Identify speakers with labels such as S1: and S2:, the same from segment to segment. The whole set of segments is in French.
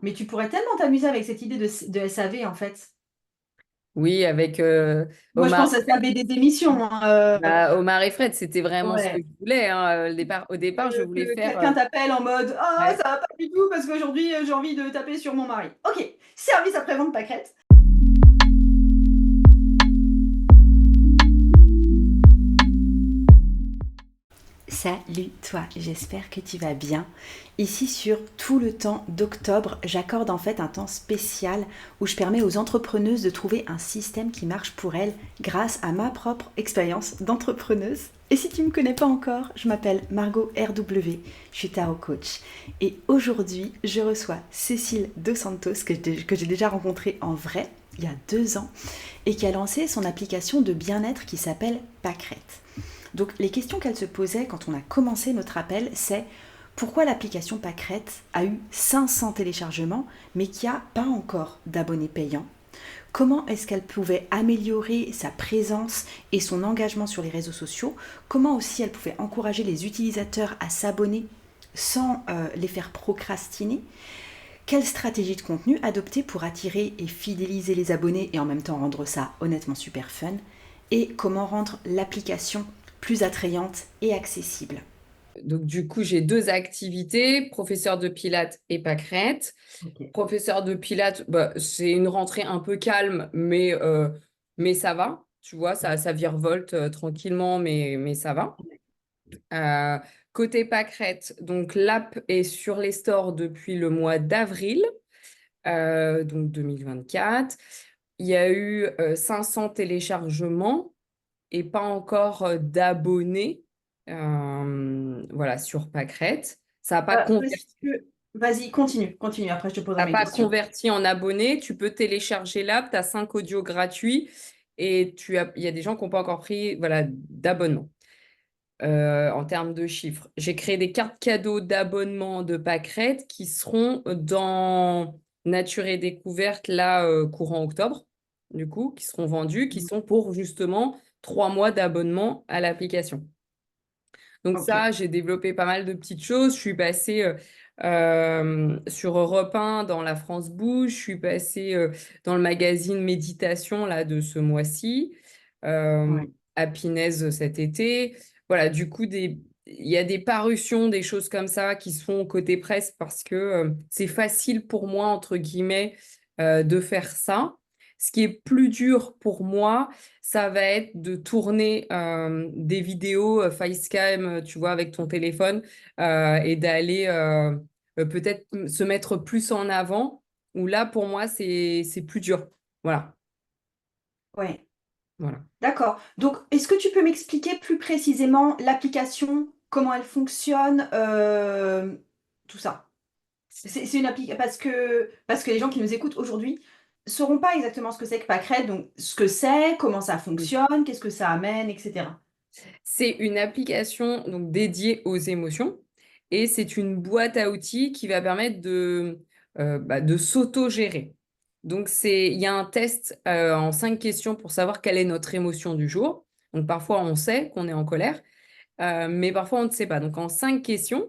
S1: Mais tu pourrais tellement t'amuser avec cette idée de SAV, en fait.
S2: Oui, avec
S1: Moi, je
S2: Omar,
S1: pense SAV des émissions, hein.
S2: Omar et Fred, c'était vraiment ce que
S1: Ouais.
S2: je voulais, hein. Au départ, je voulais
S1: Que
S2: faire.
S1: quelqu'un t'appelle en mode ah,
S2: Ouais.
S1: ça va pas du tout parce qu'aujourd'hui, j'ai envie de taper sur mon mari. Ok, service après-vente pâquerette. Salut toi, j'espère que tu vas bien. Ici sur tout le temps d'octobre, j'accorde en fait un temps spécial où je permets aux entrepreneuses de trouver un système qui marche pour elles grâce à ma propre expérience d'entrepreneuse. Et si tu ne me connais pas encore, je m'appelle Margot RW, je suis tarot coach. Et aujourd'hui, je reçois Cécile Dos Santos que j'ai déjà rencontrée en vrai il y a 2 ans et qui a lancé son application de bien-être qui s'appelle Pâquerette. Donc les questions qu'elle se posait quand on a commencé notre appel, c'est pourquoi l'application Pâquerette a eu 500 téléchargements mais qui a pas encore d'abonnés payants. Comment est-ce qu'elle pouvait améliorer sa présence et son engagement sur les réseaux sociaux. Comment aussi elle pouvait encourager les utilisateurs à s'abonner sans les faire procrastiner. Quelle stratégie de contenu adopter pour attirer et fidéliser les abonnés et en même temps rendre ça honnêtement super fun. Et comment rendre l'application plus attrayante et accessible.
S2: Donc, du coup, j'ai deux activités, professeur de pilates et pâquerette.
S1: Ok.
S2: Professeur de pilates, bah, c'est une rentrée un peu calme, mais ça va. Tu vois, ça virevolte tranquillement, mais ça va. Euh, Côté pâquerette, donc l'app est sur les stores depuis le mois d'avril, donc 2024. Il y a eu 500 téléchargements et pas encore d'abonnés, voilà, sur Pâquerette. Ça n'a pas
S1: Parce que... Vas-y, continue, après je te poserai
S2: t'as
S1: mes
S2: pas
S1: questions.
S2: converti en abonnés. Tu peux télécharger l'app, tu as 5 audios gratuits et il y a des gens qui n'ont pas encore pris, voilà, d'abonnement. En termes de chiffres, j'ai créé des cartes cadeaux d'abonnement de Pâquerette qui seront dans Nature et Découverte, là, courant octobre, du coup, qui seront vendues, qui sont pour justement 3 mois d'abonnement à l'application. Donc
S1: Ok.
S2: ça, j'ai développé pas mal de petites choses. Je suis passée sur Europe 1 dans La France Bouge. Je suis passée dans le magazine Méditation là, de ce mois-ci, euh,
S1: Ouais.
S2: Happiness cet été. Voilà, du coup, il y a des parutions, des choses comme ça qui se font côté presse parce que c'est facile pour moi, entre guillemets, de faire ça. Ce qui est plus dur pour moi, ça va être de tourner des vidéos facecam, tu vois, avec ton téléphone et d'aller peut-être se mettre plus en avant, où là, pour moi, c'est plus dur. Voilà,
S1: Ouais.
S2: voilà.
S1: D'accord. Donc, est-ce que tu peux m'expliquer plus précisément l'application, comment elle fonctionne, tout ça? C'est une application parce que les gens qui nous écoutent aujourd'hui sauront pas exactement ce que c'est que Pâquerette, donc ce que c'est, comment ça fonctionne, qu'est-ce que ça amène, etc.
S2: C'est une application donc dédiée aux émotions et c'est une boîte à outils qui va permettre de s'auto-gérer. Donc, il y a un test en 5 questions pour savoir quelle est notre émotion du jour. Donc, parfois, on sait qu'on est en colère, mais parfois, on ne sait pas. Donc, en 5 questions,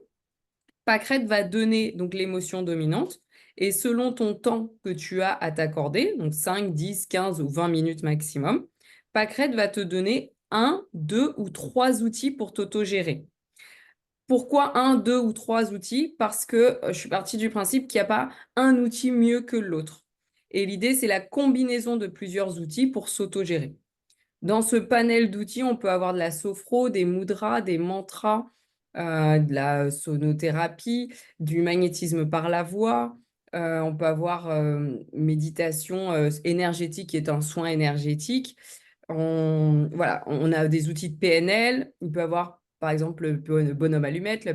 S2: Pâquerette va donner donc l'émotion dominante et selon ton temps que tu as à t'accorder, donc 5, 10, 15 ou 20 minutes maximum, Pâquerette va te donner un, deux ou trois outils pour t'autogérer. Pourquoi un, deux ou trois outils? Parce que je suis partie du principe qu'il n'y a pas un outil mieux que l'autre. Et l'idée, c'est la combinaison de plusieurs outils pour s'autogérer. Dans ce panel d'outils, on peut avoir de la sophro, des mudras, des mantras, de la sonothérapie, du magnétisme par la voix. On peut avoir méditation énergétique qui est un soin énergétique. Voilà, on a des outils de PNL. Il peut avoir, par exemple, le bonhomme allumette,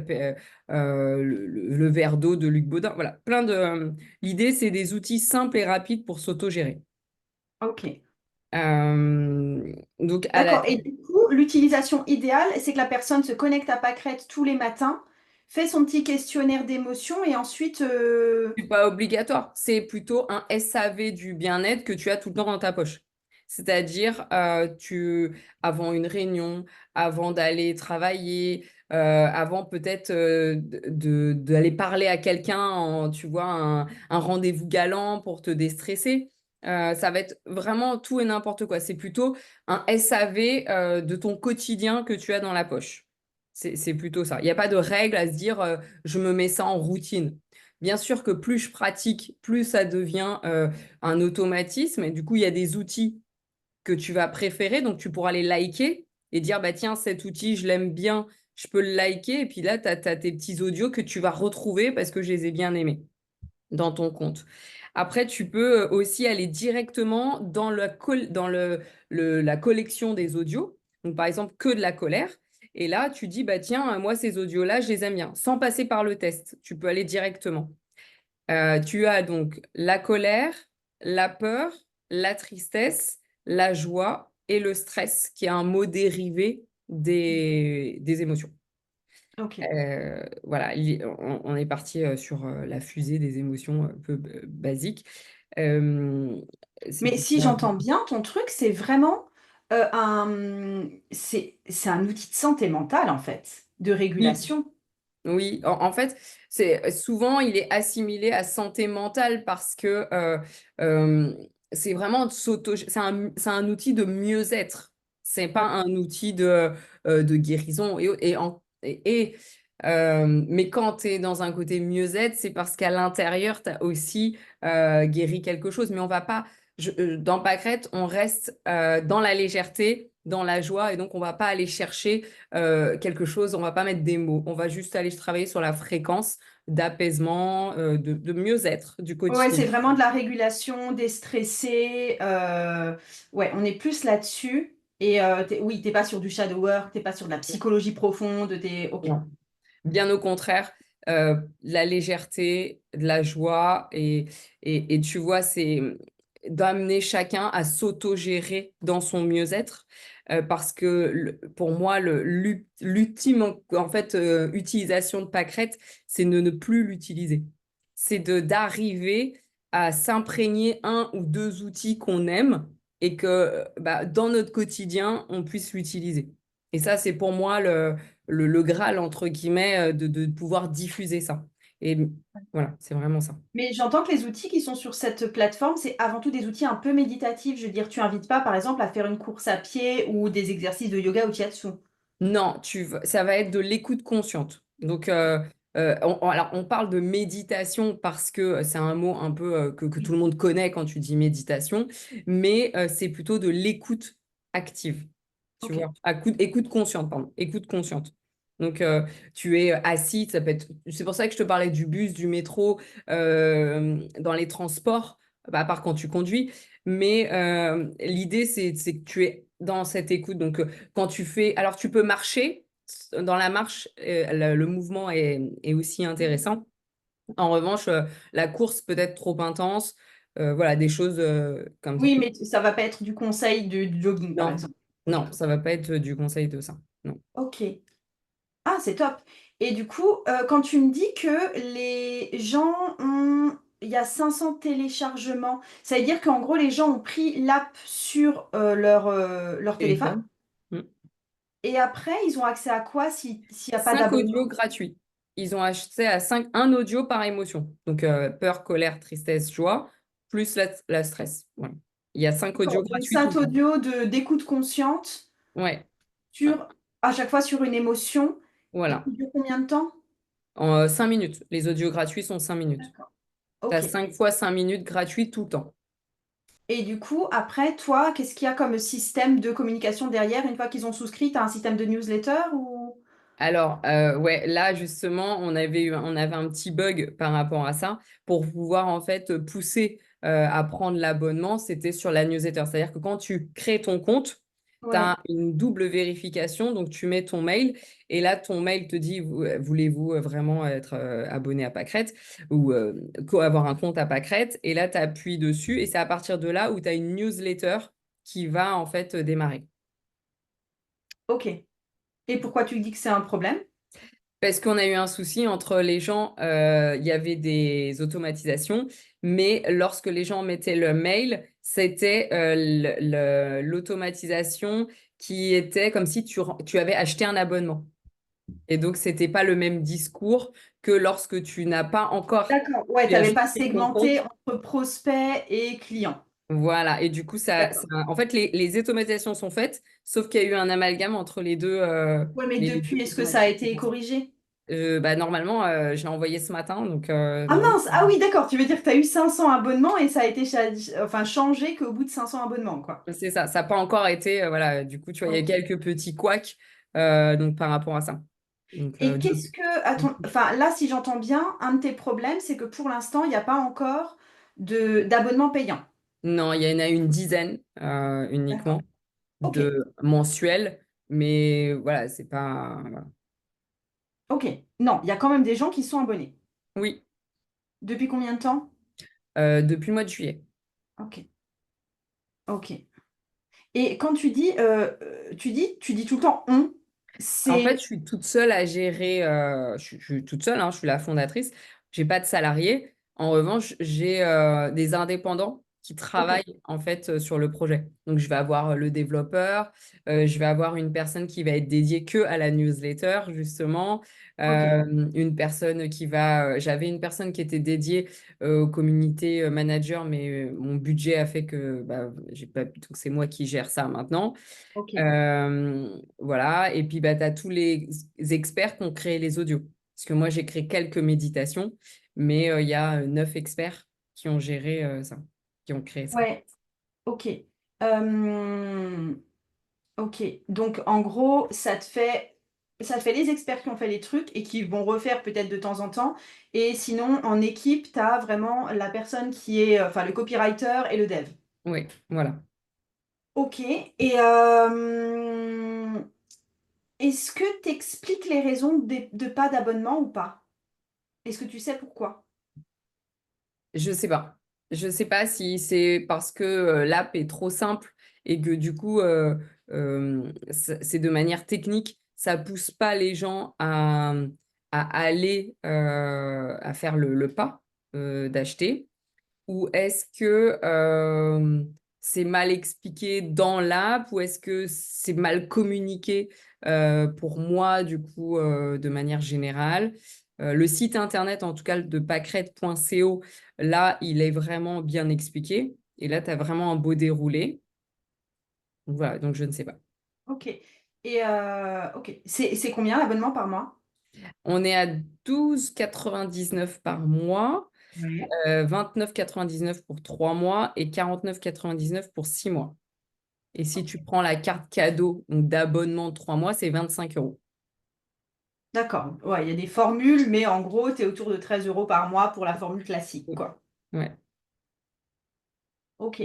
S2: le verre d'eau de Luc Baudin. Voilà, plein de. L'idée, c'est des outils simples et rapides pour s'autogérer.
S1: Ok.
S2: Donc, à la
S1: D'accord. Et du coup, l'utilisation idéale, c'est que la personne se connecte à Pâquerette tous les matins, fait son petit questionnaire d'émotion et ensuite,
S2: c'est pas obligatoire. C'est plutôt un SAV du bien-être que tu as tout le temps dans ta poche. C'est-à-dire, avant une réunion, avant d'aller travailler, avant peut-être d'aller parler à quelqu'un tu vois, un rendez-vous galant pour te déstresser. Ça va être vraiment tout et n'importe quoi. C'est plutôt un SAV de ton quotidien que tu as dans la poche. C'est plutôt ça. Il n'y a pas de règle à se dire je me mets ça en routine. Bien sûr que plus je pratique, plus ça devient un automatisme. Et du coup, il y a des outils que tu vas préférer. Donc, tu pourras les liker et dire, bah tiens, cet outil, je l'aime bien, je peux le liker. Et puis là, tu as tes petits audios que tu vas retrouver parce que je les ai bien aimés dans ton compte. Après, tu peux aussi aller directement dans la collection des audios. Donc, par exemple, que de la colère. Et là, tu dis, bah tiens, moi, ces audios-là, je les aime bien, sans passer par le test. Tu peux aller directement. Tu as donc la colère, la peur, la tristesse, la joie et le stress, qui est un mot dérivé des émotions.
S1: Ok.
S2: Voilà, on est parti sur la fusée des émotions un peu basiques. Euh, c'est
S1: Mais
S2: pour
S1: si
S2: ça.
S1: j'entends bien, ton truc, c'est vraiment c'est un outil de santé mentale, en fait, de
S2: Oui,
S1: régulation.
S2: oui. En fait, c'est souvent il est assimilé à santé mentale parce que euh, c'est vraiment de c'est un outil de mieux-être. C'est pas un outil de guérison mais quand tu es dans un côté mieux-être, c'est parce qu'à l'intérieur, tu as aussi guéri quelque chose. Mais on va pas, dans Pâquerette, on reste dans la légèreté, dans la joie, et donc on va pas aller chercher quelque chose, on va pas mettre des mots, on va juste aller travailler sur la fréquence d'apaisement, de mieux-être du
S1: Ouais,
S2: quotidien.
S1: c'est vraiment de la régulation, déstressé. Ouais, on est plus là-dessus. Et oui, t'es pas sur du shadow work, t'es pas sur de la psychologie profonde, t'es... Ok.
S2: Non. Bien au contraire, la légèreté, de la joie et tu vois, c'est d'amener chacun à s'auto-gérer dans son mieux-être parce que pour moi, l'ultime en fait, utilisation de pâquerette, c'est de ne plus l'utiliser. C'est d'arriver à s'imprégner un ou deux outils qu'on aime et que bah, dans notre quotidien, on puisse l'utiliser. Et ça, c'est pour moi le Graal, entre guillemets, de pouvoir diffuser ça. Et voilà, c'est vraiment ça.
S1: Mais j'entends que les outils qui sont sur cette plateforme, c'est avant tout des outils un peu méditatifs. Je veux dire, tu invites pas, par exemple, à faire une course à pied ou des exercices de yoga ou de shiatsu.
S2: Non, ça va être de l'écoute consciente. Donc, alors, on parle de méditation parce que c'est un mot un peu que tout le monde connaît quand tu dis méditation, mais c'est plutôt de l'écoute active. Tu
S1: Ok.
S2: vois, écoute consciente, pardon, écoute consciente. Donc, tu es assis, ça peut être. C'est pour ça que je te parlais du bus, du métro, dans les transports, bah, à part quand tu conduis. Mais l'idée, c'est que tu es dans cette écoute. Donc, quand tu fais. Alors, tu peux marcher. Dans la marche, le mouvement est aussi intéressant. En revanche, la course peut être trop intense. Voilà, des choses comme ça.
S1: Oui, mais ça va pas être du conseil du jogging, par
S2: Non,
S1: exemple. Ok.
S2: non, ça va pas être du conseil de ça. Non.
S1: Ok. Ah, c'est top. Et du coup, quand tu me dis que les gens ont... Il y a 500 téléchargements, ça veut dire qu'en gros, les gens ont pris l'app sur leur téléphone
S2: Téléphone. Mm.
S1: et après, ils ont accès à quoi s'il n'y a pas
S2: 5 audios
S1: d'abonnement?
S2: gratuits. Ils ont acheté à un audio par émotion. Donc, peur, colère, tristesse, joie, plus la stress. Voilà. Il y a 5 audios
S1: D'accord. Donc,
S2: gratuits tout
S1: 5
S2: le temps.
S1: audios d'écoute consciente
S2: Ouais,
S1: sur, à chaque fois sur une émotion et
S2: voilà.
S1: qui dure combien de temps?
S2: En 5 minutes. Les audios gratuits sont 5 minutes.
S1: D'accord.
S2: Tu as
S1: Ok.
S2: 5 fois 5 minutes gratuits tout le temps.
S1: Et du coup, après, toi, qu'est-ce qu'il y a comme système de communication derrière? Une fois qu'ils ont souscrit, tu as un système de newsletter ou...
S2: Alors, ouais, là, justement, on avait un petit bug par rapport à ça. Pour pouvoir, en fait, pousser à prendre l'abonnement, c'était sur la newsletter. C'est-à-dire que quand tu crées ton compte, tu
S1: Ouais.
S2: as une double vérification. Donc, tu mets ton mail et là, ton mail te dit, voulez-vous vraiment être abonné à Pâquerette ou avoir un compte à Pâquerette? Et là, tu appuies dessus et c'est à partir de là où tu as une newsletter qui va, en fait, démarrer.
S1: Ok. Et pourquoi tu dis que c'est un problème?
S2: Parce qu'on a eu un souci entre les gens, il y avait des automatisations, mais lorsque les gens mettaient le mail, c'était l'automatisation qui était comme si tu avais acheté un abonnement. Et donc, c'était pas le même discours que lorsque tu n'as pas encore
S1: D'accord. Ouais, tu n'avais pas
S2: ajouté ton
S1: segmenté
S2: compte.
S1: entre prospect et client.
S2: Voilà. Et du coup,
S1: D'accord.
S2: en fait, les automatisations sont faites, sauf qu'il y a eu un amalgame entre
S1: Ouais, mais
S2: les deux
S1: depuis, est-ce que ça a été
S2: automatisations.
S1: corrigé?
S2: Bah, normalement, je l'ai envoyé ce matin, donc
S1: Ah
S2: normalement.
S1: mince, ah oui, d'accord, tu veux dire que tu as eu 500 abonnements et ça a été enfin, changé qu'au bout de 500 abonnements, quoi.
S2: C'est ça, ça n'a pas encore été, voilà, du coup, tu vois, il y a
S1: Ok.
S2: quelques petits couacs donc par rapport à ça. Donc,
S1: Et qu'est-ce que, enfin, là, si j'entends bien, un de tes problèmes, c'est que pour l'instant, il n'y a pas encore d'abonnement payant.
S2: non, il y en a une dizaine
S1: D'accord.
S2: uniquement
S1: Ok,
S2: de mensuels, mais voilà, c'est pas. Voilà.
S1: ok. Non, il y a quand même des gens qui sont abonnés.
S2: Oui,
S1: Depuis combien de temps?
S2: depuis le mois de juillet.
S1: Ok, ok. Et quand tu dis tout le temps on,
S2: En fait,
S1: c'est...
S2: je suis toute seule à gérer, je suis toute seule, hein, je suis la fondatrice, j'ai pas de salariés. En revanche, j'ai des indépendants qui
S1: Ok,
S2: travaillent en fait sur le projet. Donc, je vais avoir le développeur, je vais avoir une personne qui va être dédiée que à la newsletter, justement,
S1: ok.
S2: une personne qui va, j'avais une personne qui était dédiée au community manager, mais mon budget a fait que bah, j'ai pas, donc c'est moi qui gère ça maintenant.
S1: Ok.
S2: Voilà. Et puis, bah, tu as tous les experts qui ont créé les audios. Parce que moi, j'ai créé quelques méditations, mais il y a 9 experts qui ont géré ça, qui ont créé ça.
S1: Ouais, ok. Euh, ok. Donc, en gros, ça te fait les experts qui ont fait les trucs et qui vont refaire peut-être de temps en temps. Et sinon, en équipe, tu as vraiment la personne qui est, enfin, le copywriter et le dev.
S2: Oui, voilà.
S1: Ok. Et est-ce que tu expliques les raisons de pas d'abonnement ou pas? Est-ce que tu sais pourquoi?
S2: Je sais pas. Je sais pas si c'est parce que l'app est trop simple et que du coup, c'est de manière technique, ça pousse pas les gens à aller à faire le pas d'acheter. Ou est-ce que c'est mal expliqué dans l'app ou est-ce que c'est mal communiqué pour moi, du coup, de manière générale? Le site internet, en tout cas, de pâquerette.co, là, il est vraiment bien expliqué. Et là, tu as vraiment un beau déroulé. Donc, voilà, donc je ne sais pas.
S1: Ok. Et ok. C'est combien l'abonnement par mois?
S2: On est à 12,99 par mois,
S1: Ouais.
S2: 29,99 pour 3 mois et 49,99 pour 6 mois. Et si tu prends la carte cadeau donc d'abonnement de 3 mois, c'est 25 euros.
S1: D'accord. Ouais, il y a des formules, mais en gros, tu es autour de 13 euros par mois pour la formule classique, quoi.
S2: Ouais.
S1: Ok.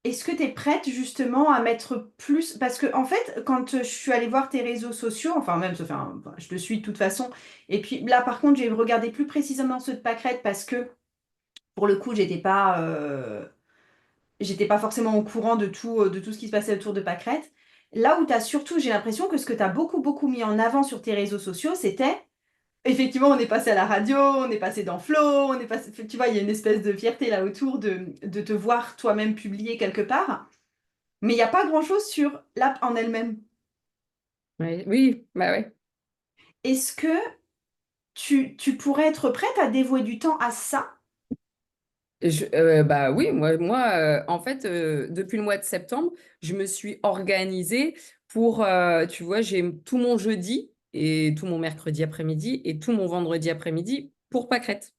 S1: Est-ce que tu es prête justement à mettre plus... Parce que en fait, quand je suis allée voir tes réseaux sociaux, enfin même, enfin, je te suis de toute façon, et puis là par contre, j'ai regardé plus précisément ceux de Pâquerette parce que pour le coup, j'étais pas forcément au courant de tout ce qui se passait autour de Pâquerette. Là où tu as surtout, j'ai l'impression que ce que tu as beaucoup, beaucoup mis en avant sur tes réseaux sociaux, c'était... Effectivement, on est passé à la radio, on est passé dans Flow, on est passé... Tu vois, il y a une espèce de fierté là autour de te voir toi-même publier quelque part. Mais il n'y a pas grand-chose sur l'app en elle-même.
S2: Ouais. Oui, bah ouais.
S1: Est-ce que tu pourrais être prête à dévouer du temps à ça?
S2: Bah oui, moi en fait, depuis le mois de septembre, je me suis organisée pour, tu vois, j'ai tout mon jeudi et tout mon mercredi après-midi et tout mon vendredi après-midi pour Pâquerette.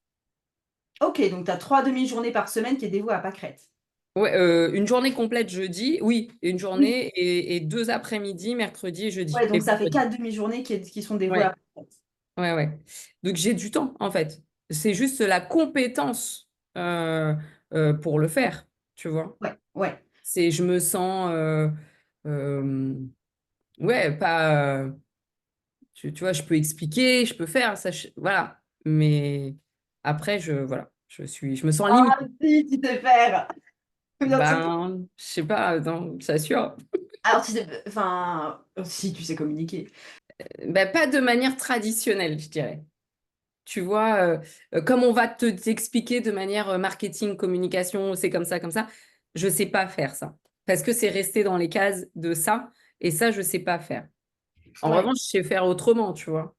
S1: Ok, donc tu as 3 demi-journées par semaine qui est dévouée à Pâquerette.
S2: Ouais, une journée complète jeudi, oui, une
S1: Oui.
S2: journée et 2 après-midi, mercredi et jeudi.
S1: Ouais, donc
S2: Et
S1: ça fait
S2: vendredi.
S1: 4 demi-journées qui sont dévouées à
S2: Ouais.
S1: Pâquerette.
S2: Ouais, ouais. Donc j'ai du temps, en fait. C'est juste la compétence pour le faire, tu vois.
S1: Ouais, ouais.
S2: C'est, je me sens, euh, ouais, pas, tu vois, je peux expliquer, je peux faire, ça, voilà. Mais après, voilà, je me sens
S1: Ah,
S2: limitée.
S1: si, tu sais faire. Bien sûr.
S2: Ben, je sais pas, non, ça sûr.
S1: Alors, tu sais, enfin, si, tu sais communiquer.
S2: bah, pas de manière traditionnelle, je dirais. Tu vois, comme on va t'expliquer de manière marketing, communication, c'est comme ça, je sais pas faire ça. Parce que c'est resté dans les cases de ça, et ça, je sais pas faire. En
S1: Ouais.
S2: revanche, je sais faire autrement, tu vois.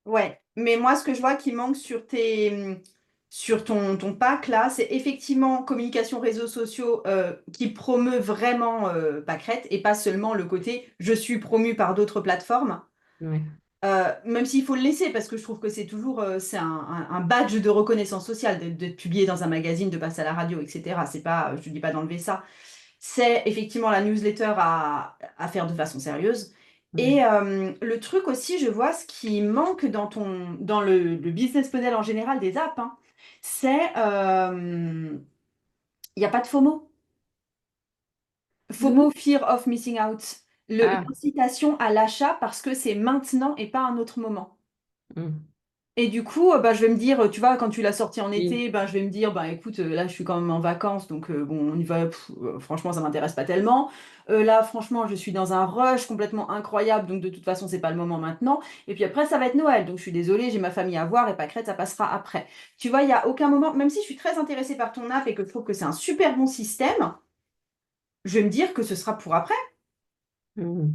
S1: Ouais, mais moi, ce que je vois qui manque sur ton pack là, c'est effectivement communication réseaux sociaux qui promeut vraiment Pâquerette et pas seulement le côté je suis promu par d'autres plateformes.
S2: Ouais.
S1: Même s'il faut le laisser parce que je trouve que c'est toujours c'est un badge de reconnaissance sociale d'être publié dans un magazine, de passer à la radio, etc. C'est pas, je ne dis pas d'enlever ça, c'est effectivement la newsletter à faire de façon sérieuse.
S2: Ouais.
S1: Et le truc aussi, je vois ce qui manque dans le business model en général des apps, hein, c'est il n'y a pas de FOMO.
S2: De...
S1: FOMO, Fear of Missing Out.
S2: Ah.
S1: L'incitation à l'achat parce que c'est maintenant et pas un autre moment.
S2: Hmm.
S1: Et du coup, bah, je vais me dire, tu vois, quand tu l'as sorti en
S2: Oui.
S1: été, bah, je vais me dire, bah écoute, là je suis quand même en vacances, donc bon, on y va, franchement, ça m'intéresse pas tellement. Là, franchement, je suis dans un rush complètement incroyable, donc de toute façon, c'est pas le moment maintenant. Et puis après, ça va être Noël, donc je suis désolée, j'ai ma famille à voir et Pâquerette, ça passera après. Tu vois, il y a aucun moment, même si je suis très intéressée par ton app et que je trouve que c'est un super bon système, je vais me dire que ce sera pour après.
S2: Hmm.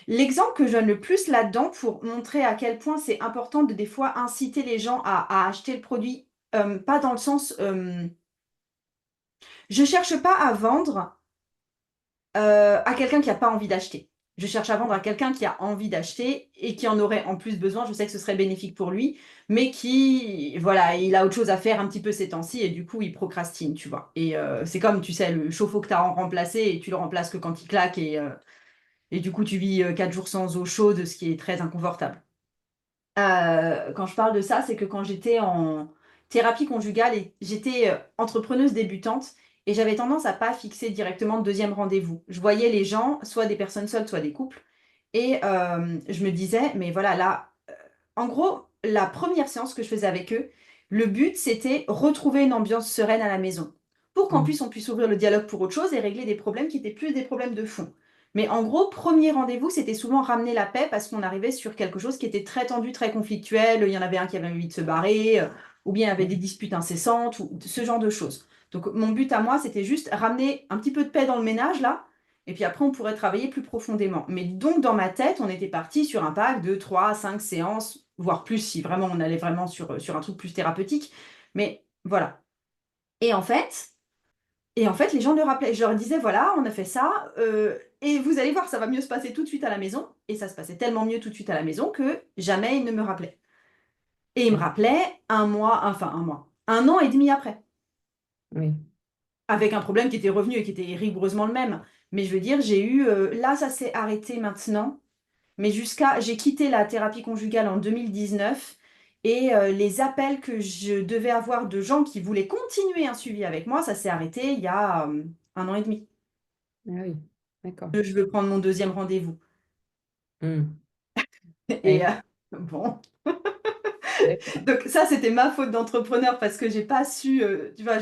S1: L'exemple que je donne le plus là-dedans pour montrer à quel point c'est important de des fois inciter les gens à acheter le produit, pas dans le sens, je cherche pas à vendre à quelqu'un qui n'a pas envie d'acheter. Je cherche à vendre à quelqu'un qui a envie d'acheter et qui en aurait en plus besoin. Je sais que ce serait bénéfique pour lui, mais qui, voilà, il a autre chose à faire un petit peu ces temps-ci et du coup, il procrastine, tu vois. Et c'est comme, tu sais, le chauffe-eau que tu as remplacé et tu le remplaces que quand il claque et du coup, tu vis 4 jours sans eau chaude, ce qui est très inconfortable. Quand je parle de ça, c'est que quand j'étais en thérapie conjugale et j'étais entrepreneuse débutante et j'avais tendance à pas fixer directement de deuxième rendez-vous. Je voyais les gens, soit des personnes seules, soit des couples, et je me disais, mais voilà, là, en gros, la première séance que je faisais avec eux, le but c'était retrouver une ambiance sereine à la maison pour qu'en
S2: Hmm.
S1: plus on puisse ouvrir le dialogue pour autre chose et régler des problèmes qui étaient plus des problèmes de fond. Mais en gros, premier rendez-vous, c'était souvent ramener la paix parce qu'on arrivait sur quelque chose qui était très tendu, très conflictuel. Il y en avait un qui avait envie de se barrer, ou bien il y avait des disputes incessantes, ou ce genre de choses. Donc mon but à moi, c'était juste ramener un petit peu de paix dans le ménage là, et puis après on pourrait travailler plus profondément. Mais donc dans ma tête, on était parti sur un pack de 3 à 5 séances, voire plus si vraiment on allait vraiment sur un truc plus thérapeutique. Mais voilà. Et en fait, les gens le rappelaient. Je leur disais, voilà, on a fait ça, et vous allez voir, ça va mieux se passer tout de suite à la maison. Et ça se passait tellement mieux tout de suite à la maison que jamais ils ne me rappelaient. Et ils me rappelaient un mois, enfin un mois, un an et demi après,
S2: Oui.
S1: avec un problème qui était revenu et qui était rigoureusement le même. Mais je veux dire, j'ai eu, là, ça s'est arrêté maintenant, mais j'ai quitté la thérapie conjugale en 2019. Et les appels que je devais avoir de gens qui voulaient continuer un suivi avec moi, ça s'est arrêté il y a un an et demi.
S2: Ah oui. D'accord.
S1: Je veux prendre mon deuxième rendez-vous.
S2: Hmm.
S1: Et
S2: Ouais.
S1: bon,
S2: D'accord.
S1: donc ça, c'était ma faute d'entrepreneur parce que j'ai pas su, tu vois,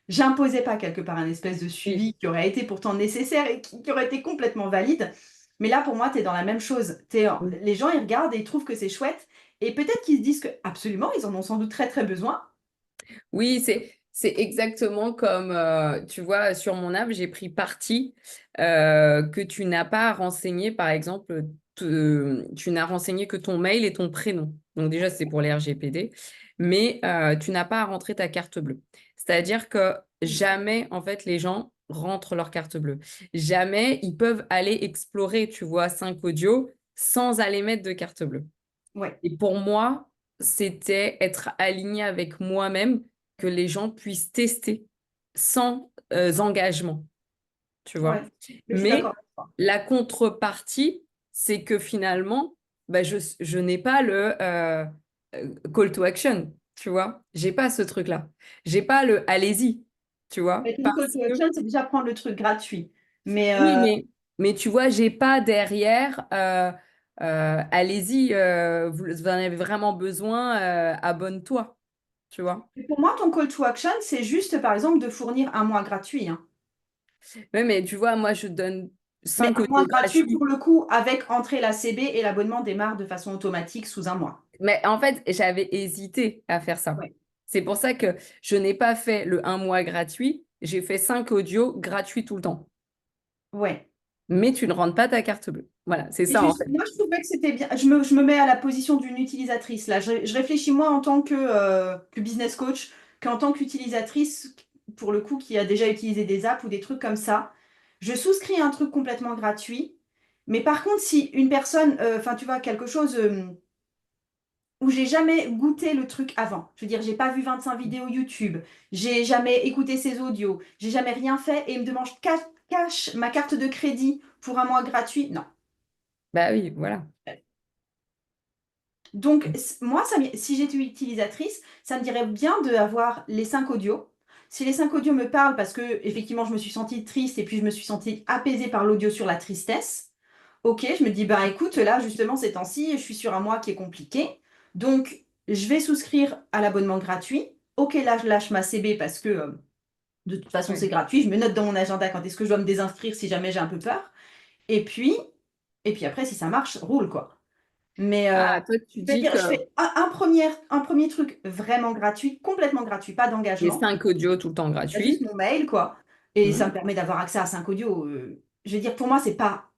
S1: j'imposais pas quelque part un espèce de
S2: Oui.
S1: suivi qui aurait été pourtant nécessaire et qui aurait été complètement valide. Mais là, pour moi, tu es dans la même chose.
S2: Oui.
S1: Les gens, ils regardent et ils trouvent que c'est chouette. Et peut-être qu'ils se disent que absolument, ils en ont sans doute très très besoin.
S2: Oui, c'est exactement comme, tu vois, sur mon app, j'ai pris parti que tu n'as pas renseigné, par exemple, tu n'as renseigné que ton mail et ton prénom. Donc déjà, c'est pour les RGPD, mais tu n'as pas à rentrer ta carte bleue. C'est-à-dire que jamais, en fait, les gens rentrent leur carte bleue. Jamais ils peuvent aller explorer, tu vois, 5 audios sans aller mettre de carte bleue.
S1: Ouais,
S2: Et pour moi, c'était être aligné avec moi-même, que les gens puissent tester sans engagement, tu
S1: ouais,
S2: vois.
S1: mais je suis d'accord
S2: Mais
S1: avec toi.
S2: la contrepartie, c'est que finalement, bah, je n'ai pas le call to action, tu vois. J'ai pas ce truc-là. J'ai pas le allez-y, tu vois.
S1: Mais ton call
S2: Parce
S1: to
S2: que
S1: action, c'est déjà prendre le truc gratuit. Mais
S2: oui, mais tu vois, j'ai pas derrière, allez-y, vous en avez vraiment besoin, abonne-toi, tu vois.
S1: pour moi, ton call to action, c'est juste, par exemple, de fournir un mois gratuit, hein.
S2: Ouais, mais tu vois, moi, je donne.
S1: Mais
S2: 5
S1: un mois
S2: audios
S1: gratuit
S2: gratuits.
S1: pour le coup, avec entrée la CB et l'abonnement démarre de façon automatique sous un mois.
S2: Mais en fait, j'avais hésité à faire ça.
S1: Ouais.
S2: C'est pour ça que je n'ai pas fait le un mois gratuit. J'ai fait 5 audios gratuits tout le temps.
S1: Ouais.
S2: Mais tu ne rentres pas ta carte bleue. Voilà, c'est
S1: Et
S2: ça en fait.
S1: moi, je trouvais que c'était bien. Je me mets à la position d'une utilisatrice là. Je réfléchis moi en tant que business coach qu'en tant qu'utilisatrice, pour le coup, qui a déjà utilisé des apps ou des trucs comme ça. Je souscris à un truc complètement gratuit. Mais par contre, si une personne, enfin, tu vois, quelque chose où j'ai jamais goûté le truc avant, je veux dire, j'ai pas vu 25 vidéos YouTube, j'ai jamais écouté ses audios, j'ai jamais rien fait et il me demande cash ma carte de crédit pour un mois gratuit, non.
S2: Bah oui, voilà.
S1: Donc, moi, si j'étais utilisatrice, ça me dirait bien d'avoir les 5 audios. Si les 5 audios me parlent parce que, effectivement, je me suis sentie triste et puis je me suis sentie apaisée par l'audio sur la tristesse, ok, je me dis, bah écoute, là, justement, ces temps-ci, je suis sur un mois qui est compliqué. Donc, je vais souscrire à l'abonnement gratuit. Ok, là, je lâche ma CB parce que, de toute façon,
S2: Ouais.
S1: c'est gratuit. Je me note dans mon agenda quand est-ce que je dois me désinscrire si jamais j'ai un peu peur. Et puis, et puis après, si ça marche, roule, quoi. Mais
S2: Ah, toi, tu
S1: je veux
S2: dis
S1: dire,
S2: que
S1: je fais un premier truc vraiment gratuit, complètement gratuit, pas
S2: les
S1: d'engagement.
S2: 5 audios tout le temps
S1: Il y a juste
S2: gratuits.
S1: mon mail, quoi. Et ça me
S2: Mhm.
S1: permet d'avoir accès à 5 audios. Je veux dire, pour moi, c'est pas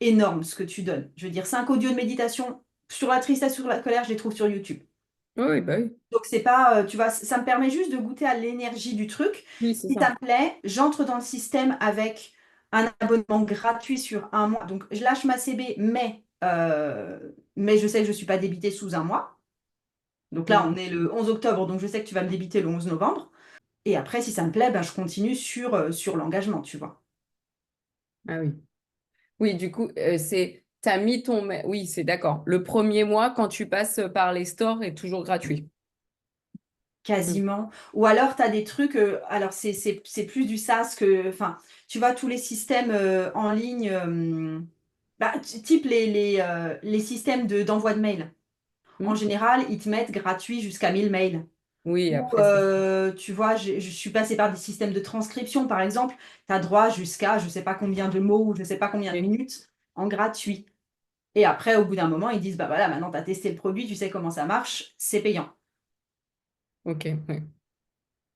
S1: énorme ce que tu donnes. Je veux dire, 5 audios de méditation sur la tristesse, sur la colère, je les trouve sur YouTube.
S2: Oui, oui, bah oui.
S1: Donc, c'est pas, tu vois, ça me permet juste de goûter à l'énergie du truc.
S2: Oui, c'est
S1: Si ça
S2: ça.
S1: me plaît, j'entre dans le système avec un abonnement gratuit sur un mois. Donc, je lâche ma CB, mais je sais que je ne suis pas débitée sous un mois. Donc là,
S2: Mhm.
S1: on est le 11 octobre, donc je sais que tu vas me débiter le 11 novembre. Et après, si ça me plaît, ben, je continue sur l'engagement, tu vois.
S2: Ah oui. Oui, du coup, t'as mis Oui, c'est d'accord. Le premier mois, quand tu passes par les stores, est toujours gratuit. Mm.
S1: Quasiment. Ou alors, tu as des trucs, alors c'est plus du SaaS que, enfin, tu vois, tous les systèmes en ligne, bah, type les systèmes d'envoi de mail. En
S2: Mm.
S1: général, ils te mettent gratuit jusqu'à 1000 mails.
S2: Oui,
S1: Ou,
S2: après, c'est...
S1: tu vois, je suis passée par des systèmes de transcription, par exemple. Tu as droit jusqu'à je sais pas combien de mots ou je sais pas combien de
S2: Oui.
S1: minutes en gratuit. Et après, au bout d'un moment, ils disent, bah voilà, maintenant tu as testé le produit, tu sais comment ça marche, c'est payant.
S2: Ok, oui.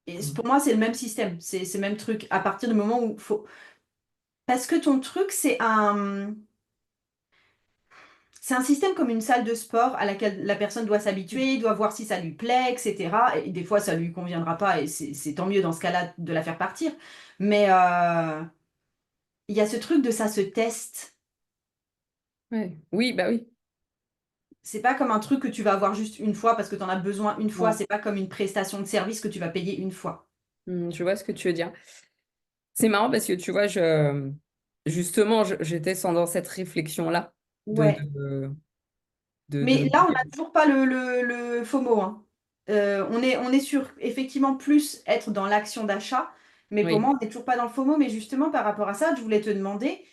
S1: Et
S2: Mm.
S1: pour moi, c'est le même système, c'est le même truc. À partir du moment où faut. Parce que ton truc, c'est un système comme une salle de sport à laquelle la personne doit s'habituer, doit voir si ça lui plaît, etc. Et des fois, ça lui conviendra pas, et c'est tant mieux dans ce cas-là de la faire partir. Mais il y a ce truc de ça se teste.
S2: Ouais. Oui, bah oui.
S1: C'est pas comme un truc que tu vas avoir juste une fois parce que tu en as besoin une fois.
S2: Non.
S1: C'est pas comme une prestation de service que tu vas payer une fois.
S2: Je vois ce que tu veux dire. C'est marrant parce que tu vois, justement, j'étais dans cette réflexion-là de,
S1: Ouais.
S2: de, de
S1: Mais
S2: me
S1: là, on
S2: dire,
S1: n'a toujours pas le FOMO, hein. On est sur effectivement plus être dans l'action d'achat, mais pour moi,
S2: oui.
S1: on n'est toujours pas dans le FOMO. Mais justement, par rapport à ça, je voulais te demander,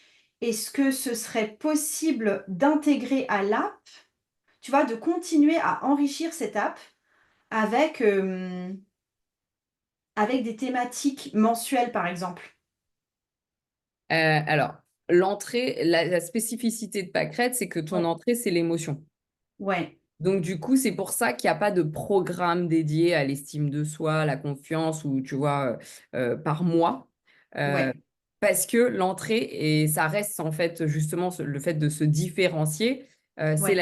S1: est-ce que ce serait possible d'intégrer à l'app, tu vois, de continuer à enrichir cette app avec, avec des thématiques mensuelles, par exemple?
S2: Alors, l'entrée, la spécificité de Pâquerette, c'est que ton
S1: Ouais.
S2: entrée, c'est l'émotion.
S1: Ouais,
S2: Donc, du coup, c'est pour ça qu'il n'y a pas de programme dédié à l'estime de soi, à la confiance, ou tu vois, par mois. Euh,
S1: ouais,
S2: Parce que l'entrée, et ça reste en fait justement le fait de se différencier,
S1: ouais.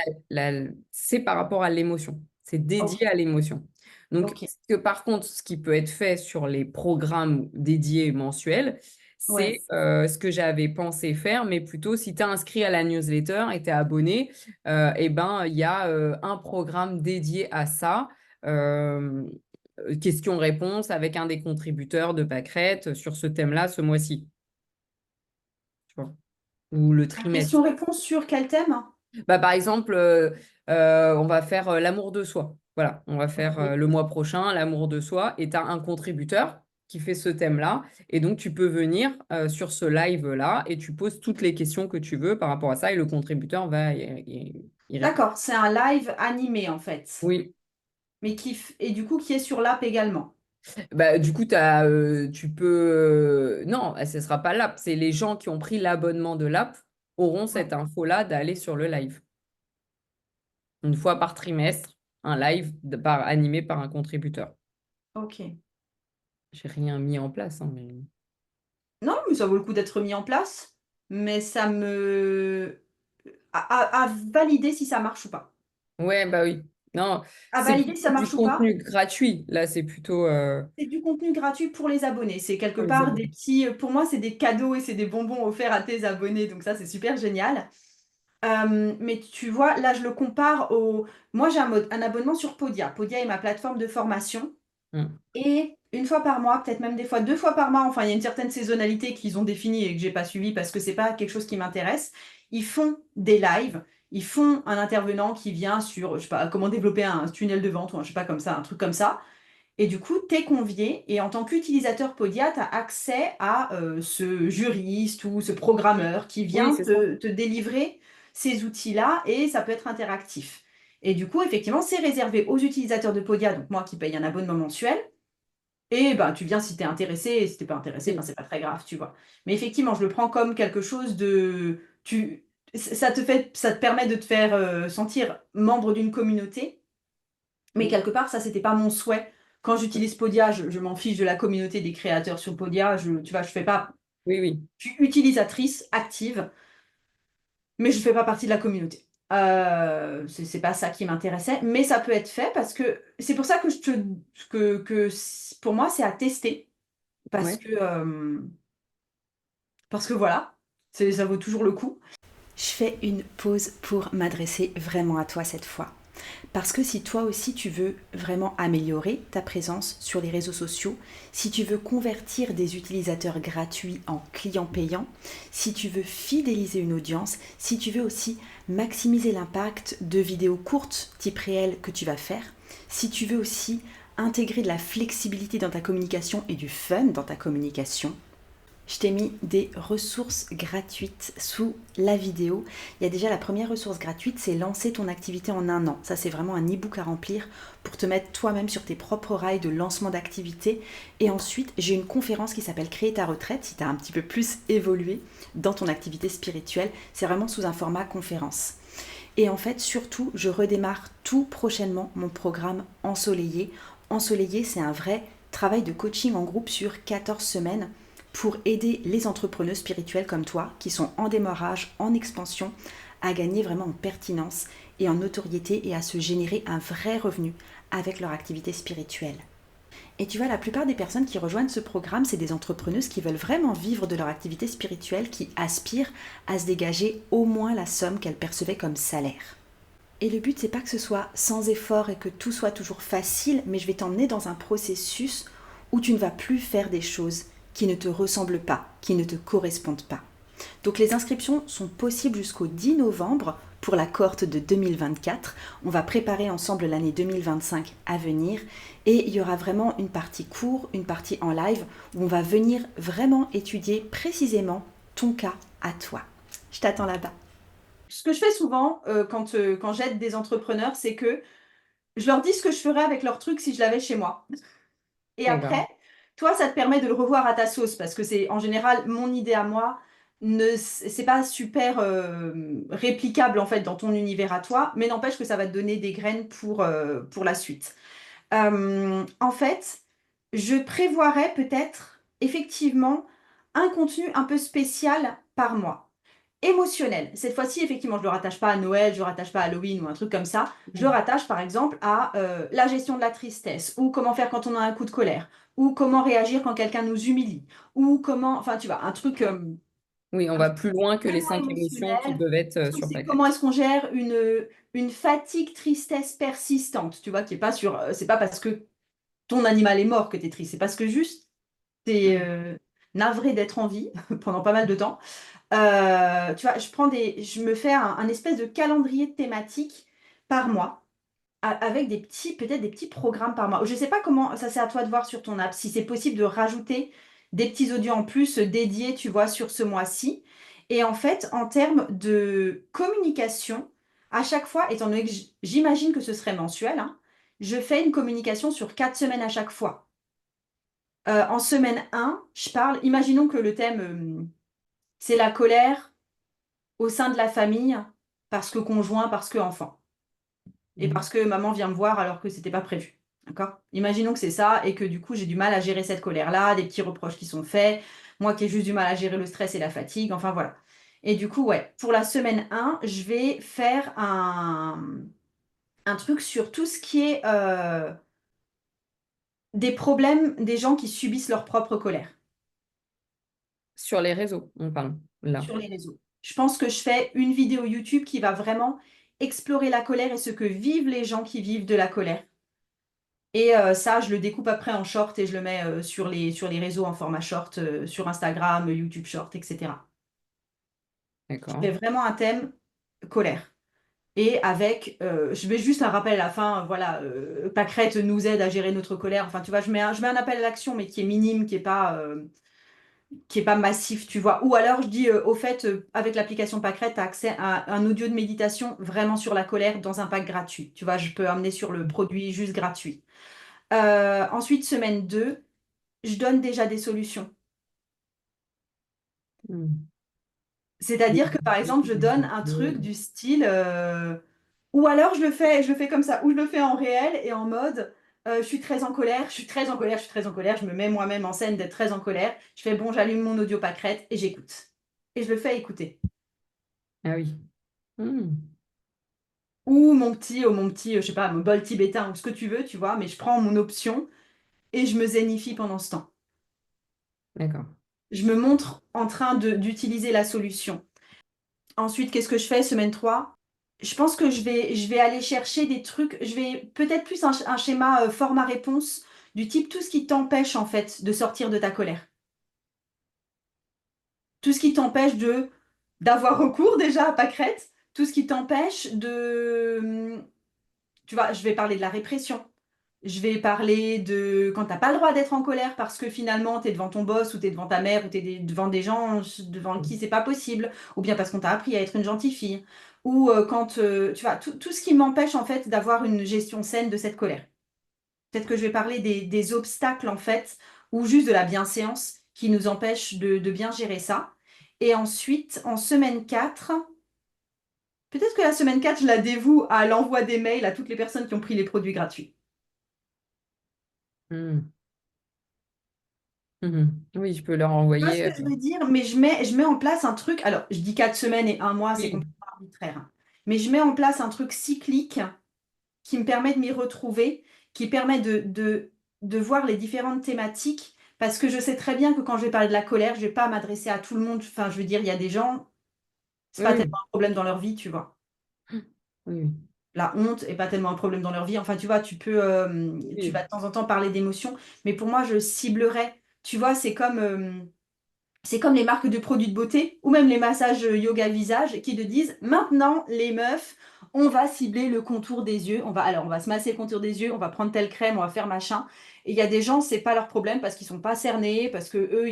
S2: c'est par rapport à l'émotion. C'est
S1: Ok,
S2: dédié à l'émotion. Donc,
S1: ok.
S2: par contre, ce qui peut être fait sur les programmes dédiés mensuels,
S1: Ouais,
S2: c'est ce que j'avais pensé faire, mais plutôt si tu es inscrit à la newsletter et tu es abonné, eh ben, il y a un programme dédié à ça. euh, Questions-réponses avec un des contributeurs de Pâquerette sur ce thème-là ce mois-ci, tu vois, ou le
S1: un
S2: trimestre.
S1: question-réponse sur quel thème?
S2: Bah, par exemple, on va faire l'amour de soi. Voilà, on va faire
S1: Ok.
S2: le mois prochain l'amour de soi et tu as un contributeur qui fait ce thème-là. Et donc, tu peux venir sur ce live-là et tu poses toutes les questions que tu veux par rapport à ça et le contributeur va y répondre.
S1: D'accord, c'est un live animé en fait.
S2: Oui,
S1: Et du coup qui est sur l'app également.
S2: Bah, du coup, tu peux. Non, ce ne sera pas l'app. C'est les gens qui ont pris l'abonnement de l'app auront
S1: Ouais.
S2: cette info-là d'aller sur le live. Une fois par trimestre, un live animé par un contributeur.
S1: Ok.
S2: J'ai rien mis en place, hein, mais.
S1: Non, mais ça vaut le coup d'être mis en place, mais ça me... à valider si ça marche ou pas.
S2: Ouais, bah oui. Non,
S1: À
S2: c'est
S1: valider si
S2: plutôt
S1: ça
S2: du
S1: marche ou pas.
S2: contenu gratuit. Là, c'est plutôt
S1: C'est du contenu gratuit pour les abonnés. C'est quelque
S2: pour les
S1: part des
S2: abonnés.
S1: petits... Pour moi, c'est des cadeaux et c'est des bonbons offerts à tes abonnés. Donc ça, c'est super génial. Mais tu vois, là, je le compare au... Moi, j'ai un abonnement sur Podia. Podia est ma plateforme de formation.
S2: Mm.
S1: Et une fois par mois, peut-être même des fois 2 fois par mois, enfin, il y a une certaine saisonnalité qu'ils ont définie et que j'ai pas suivie parce que c'est pas quelque chose qui m'intéresse. Ils font des lives, ils font un intervenant qui vient sur, je sais pas, comment développer un tunnel de vente ou un, je sais pas comme ça, un truc comme ça. Et du coup, tu es convié et en tant qu'utilisateur Podia, tu as accès à ce juriste ou ce programmeur qui
S2: Oui,
S1: vient
S2: c'est ça.
S1: te délivrer ces outils-là et ça peut être interactif. Et du coup, effectivement, c'est réservé aux utilisateurs de Podia, donc moi qui paye un abonnement mensuel. Et ben, tu viens si t'es intéressé, et si t'es pas intéressé, ben,
S2: Oui,
S1: c'est pas très grave, tu vois. Mais effectivement, je le prends comme quelque chose de... ça te permet de te faire sentir membre d'une communauté, mais
S2: oui,
S1: quelque part, ça, c'était pas mon souhait. Quand j'utilise Podia, je m'en fiche de la communauté des créateurs sur Podia. Tu vois, je fais pas...
S2: oui, oui.
S1: Je suis utilisatrice active, mais je fais pas partie de la communauté. C'est pas ça qui m'intéressait, mais ça peut être fait parce que c'est pour ça que pour moi, c'est à tester. Parce
S2: Ouais.
S1: que, euh, parce que voilà, ça vaut toujours le coup. Je fais une pause pour m'adresser vraiment à toi cette fois. Parce que si toi aussi tu veux vraiment améliorer ta présence sur les réseaux sociaux, si tu veux convertir des utilisateurs gratuits en clients payants, si tu veux fidéliser une audience, si tu veux aussi maximiser l'impact de vidéos courtes type réel que tu vas faire, si tu veux aussi intégrer de la flexibilité dans ta communication et du fun dans ta communication, je t'ai mis des ressources gratuites sous la vidéo. Il y a déjà la première ressource gratuite, c'est lancer ton activité en un an. Ça, c'est vraiment un e-book à remplir pour te mettre toi-même sur tes propres rails de lancement d'activité. Et ensuite, j'ai une conférence qui s'appelle Créer ta retraite, si tu as un petit peu plus évolué dans ton activité spirituelle. C'est vraiment sous un format conférence. Et en fait, surtout, je redémarre tout prochainement mon programme Ensoleillé. Ensoleillé, c'est un vrai travail de coaching en groupe sur 14 semaines pour aider les entrepreneurs spirituels comme toi, qui sont en démarrage, en expansion, à gagner vraiment en pertinence et en notoriété et à se générer un vrai revenu avec leur activité spirituelle. Et tu vois, la plupart des personnes qui rejoignent ce programme, c'est des entrepreneuses qui veulent vraiment vivre de leur activité spirituelle, qui aspirent à se dégager au moins la somme qu'elles percevaient comme salaire. Et le but, c'est pas que ce soit sans effort et que tout soit toujours facile, mais je vais t'emmener dans un processus où tu ne vas plus faire des choses qui ne te ressemblent pas, qui ne te correspondent pas. Donc les inscriptions sont possibles jusqu'au 10 novembre pour la cohorte de 2024. On va préparer ensemble l'année 2025 à venir et il y aura vraiment une partie cours, une partie en live où on va venir vraiment étudier précisément ton cas à toi. Je t'attends là-bas. Ce que je fais souvent quand j'aide des entrepreneurs, c'est que je leur dis ce que je ferais avec leur truc si je l'avais chez moi. Et
S2: D'accord.
S1: après, toi, ça te permet de le revoir à ta sauce parce que c'est en général mon idée à moi. C'est pas super réplicable en fait dans ton univers à toi, mais n'empêche que ça va te donner des graines pour la suite. En fait, je prévoirais peut-être effectivement un contenu un peu spécial par mois. Émotionnel. Cette fois-ci, effectivement, je ne le rattache pas à Noël, je ne le rattache pas à Halloween ou un truc comme ça. Je le rattache par exemple à la gestion de la tristesse, ou comment faire quand on a un coup de colère, ou comment réagir quand quelqu'un nous humilie, ou comment, enfin tu vois,
S2: Oui, on
S1: un
S2: va
S1: truc
S2: plus loin que les
S1: vraiment
S2: 5 émissions qui
S1: émotionnel.
S2: peuvent être
S1: Un truc,
S2: sur
S1: c'est
S2: ta tête.
S1: comment est-ce qu'on gère une fatigue, tristesse persistante, tu vois, qui est pas sur, c'est pas parce que ton animal est mort que tu es triste, c'est parce que juste t'es
S2: Mm.
S1: navré d'être en vie pendant pas mal de temps. Tu vois, je me fais un espèce de calendrier thématique par mois, avec peut-être des petits programmes par mois. Je sais pas comment, ça c'est à toi de voir sur ton app, si c'est possible de rajouter des petits audios en plus dédiés, tu vois, sur ce mois-ci. Et en fait, en termes de communication, à chaque fois, étant donné que j'imagine que ce serait mensuel, hein, je fais une communication sur 4 semaines à chaque fois. En semaine 1, je parle, imaginons que le thème, c'est la colère au sein de la famille, parce que conjoint, parce que enfant. Et
S2: Mm.
S1: parce que maman vient me voir alors que c'était pas prévu. D'accord? Imaginons que c'est ça et que du coup j'ai du mal à gérer cette colère-là, des petits reproches qui sont faits, moi qui ai juste du mal à gérer le stress et la fatigue, enfin voilà. Et du coup, ouais, pour la semaine 1, je vais faire un truc sur tout ce qui est des problèmes des gens qui subissent leur propre colère
S2: Sur les réseaux, on parle là.
S1: sur les réseaux. Je pense que je fais une vidéo YouTube qui va vraiment explorer la colère et ce que vivent les gens qui vivent de la colère. Et ça, je le découpe après en short et je le mets sur les réseaux en format short, sur Instagram, YouTube Short, etc. Je fais
S2: D'accord.
S1: vraiment un thème colère. Et avec, je mets juste un rappel à la fin, voilà, Pâquerette nous aide à gérer notre colère. Enfin, tu vois, je mets un appel à l'action, mais qui est minime, qui est pas massif, tu vois. Ou alors, je dis, au fait, avec l'application Pâquerette, tu as accès à un audio de méditation vraiment sur la colère dans un pack gratuit. Tu vois, je peux amener sur le produit juste gratuit. Ensuite, semaine 2, je donne déjà des solutions.
S2: Mm.
S1: C'est-à-dire que par exemple, je donne un truc du style, ou alors je le fais comme ça, ou je le fais en réel et en mode, je suis très en colère, je suis très en colère, je suis très en colère, je me mets moi-même en scène d'être très en colère. Je fais bon, j'allume mon audio pâquerette et j'écoute. Et je le fais écouter.
S2: Ah oui. Mm.
S1: Ou mon petit, je sais pas, mon bol tibétain ou ce que tu veux, tu vois, mais je prends mon option et je me zénifie pendant ce temps.
S2: D'accord.
S1: Je me montre en train d'utiliser la solution. Ensuite, qu'est-ce que je fais semaine 3? Je pense que je vais aller chercher des trucs, je vais peut-être plus un schéma format-réponse du type tout ce qui t'empêche en fait de sortir de ta colère. Tout ce qui t'empêche de d'avoir recours déjà à Pâquerette, tout ce qui t'empêche tu vois, je vais parler de la répression. Je vais parler de quand t'as pas le droit d'être en colère parce que finalement t'es devant ton boss ou t'es devant ta mère ou devant des gens devant qui c'est pas possible, ou bien parce qu'on t'a appris à être une gentille fille, ou quand tu vois tout ce qui m'empêche en fait d'avoir une gestion saine de cette colère. Peut-être que je vais parler des obstacles en fait, ou juste de la bienséance qui nous empêche de bien gérer ça. Et ensuite, en semaine 4, peut-être que la semaine 4 je la dévoue à l'envoi des mails à toutes les personnes qui ont pris les produits gratuits.
S2: Mm. Mhm. Oui, je peux leur
S1: Tu vois ce
S2: envoyer.
S1: que je veux dire? Mais je mets en place un truc. Alors, je dis 4 semaines et un mois, c'est
S2: Oui.
S1: complètement arbitraire, hein. Mais je mets en place un truc cyclique qui me permet de m'y retrouver, qui permet de voir les différentes thématiques. Parce que je sais très bien que quand je vais parler de la colère, je vais pas m'adresser à tout le monde. Enfin, je veux dire, il y a des gens, c'est
S2: Oui,
S1: pas
S2: oui.
S1: tellement un problème dans leur vie, tu vois.
S2: Oui,
S1: La honte est pas tellement un problème dans leur vie. Enfin, tu vois, tu
S2: oui.
S1: vas de temps en temps parler d'émotions. Mais pour moi, je ciblerais. Tu vois, c'est comme les marques de produits de beauté ou même les massages yoga visage qui te disent maintenant les meufs, on va cibler le contour des yeux, on va se masser le contour des yeux, on va prendre telle crème, on va faire machin. Et il y a des gens, c'est pas leur problème parce qu'ils sont pas cernés, parce que eux,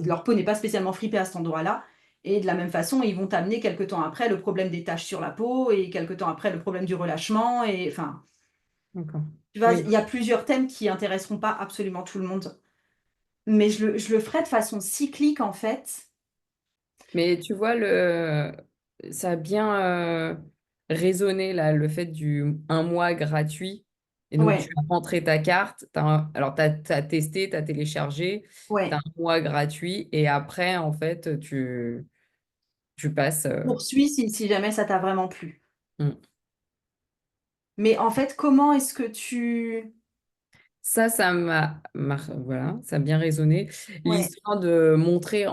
S1: leur peau n'est pas spécialement fripée à cet endroit-là. Et de la même façon, ils vont t'amener quelque temps après le problème des taches sur la peau et quelque temps après le problème du relâchement. Et enfin,
S2: D'accord.
S1: tu vois,
S2: Oui.
S1: il y a plusieurs thèmes qui intéresseront pas absolument tout le monde. Mais je le ferai de façon cyclique en fait.
S2: Mais tu vois, ça a bien résonné là, le fait du un mois gratuit. Et donc, tu
S1: Ouais,
S2: as rentré ta carte. Alors, tu as testé, tu as téléchargé, tu as
S1: ouais.
S2: un mois gratuit. Et après, en fait, tu passes.
S1: Poursuis si jamais ça t'a vraiment plu.
S2: Mm.
S1: Mais en fait, comment est-ce que tu...
S2: Voilà, ça a bien résonné.
S1: Ouais,
S2: L'histoire de montrer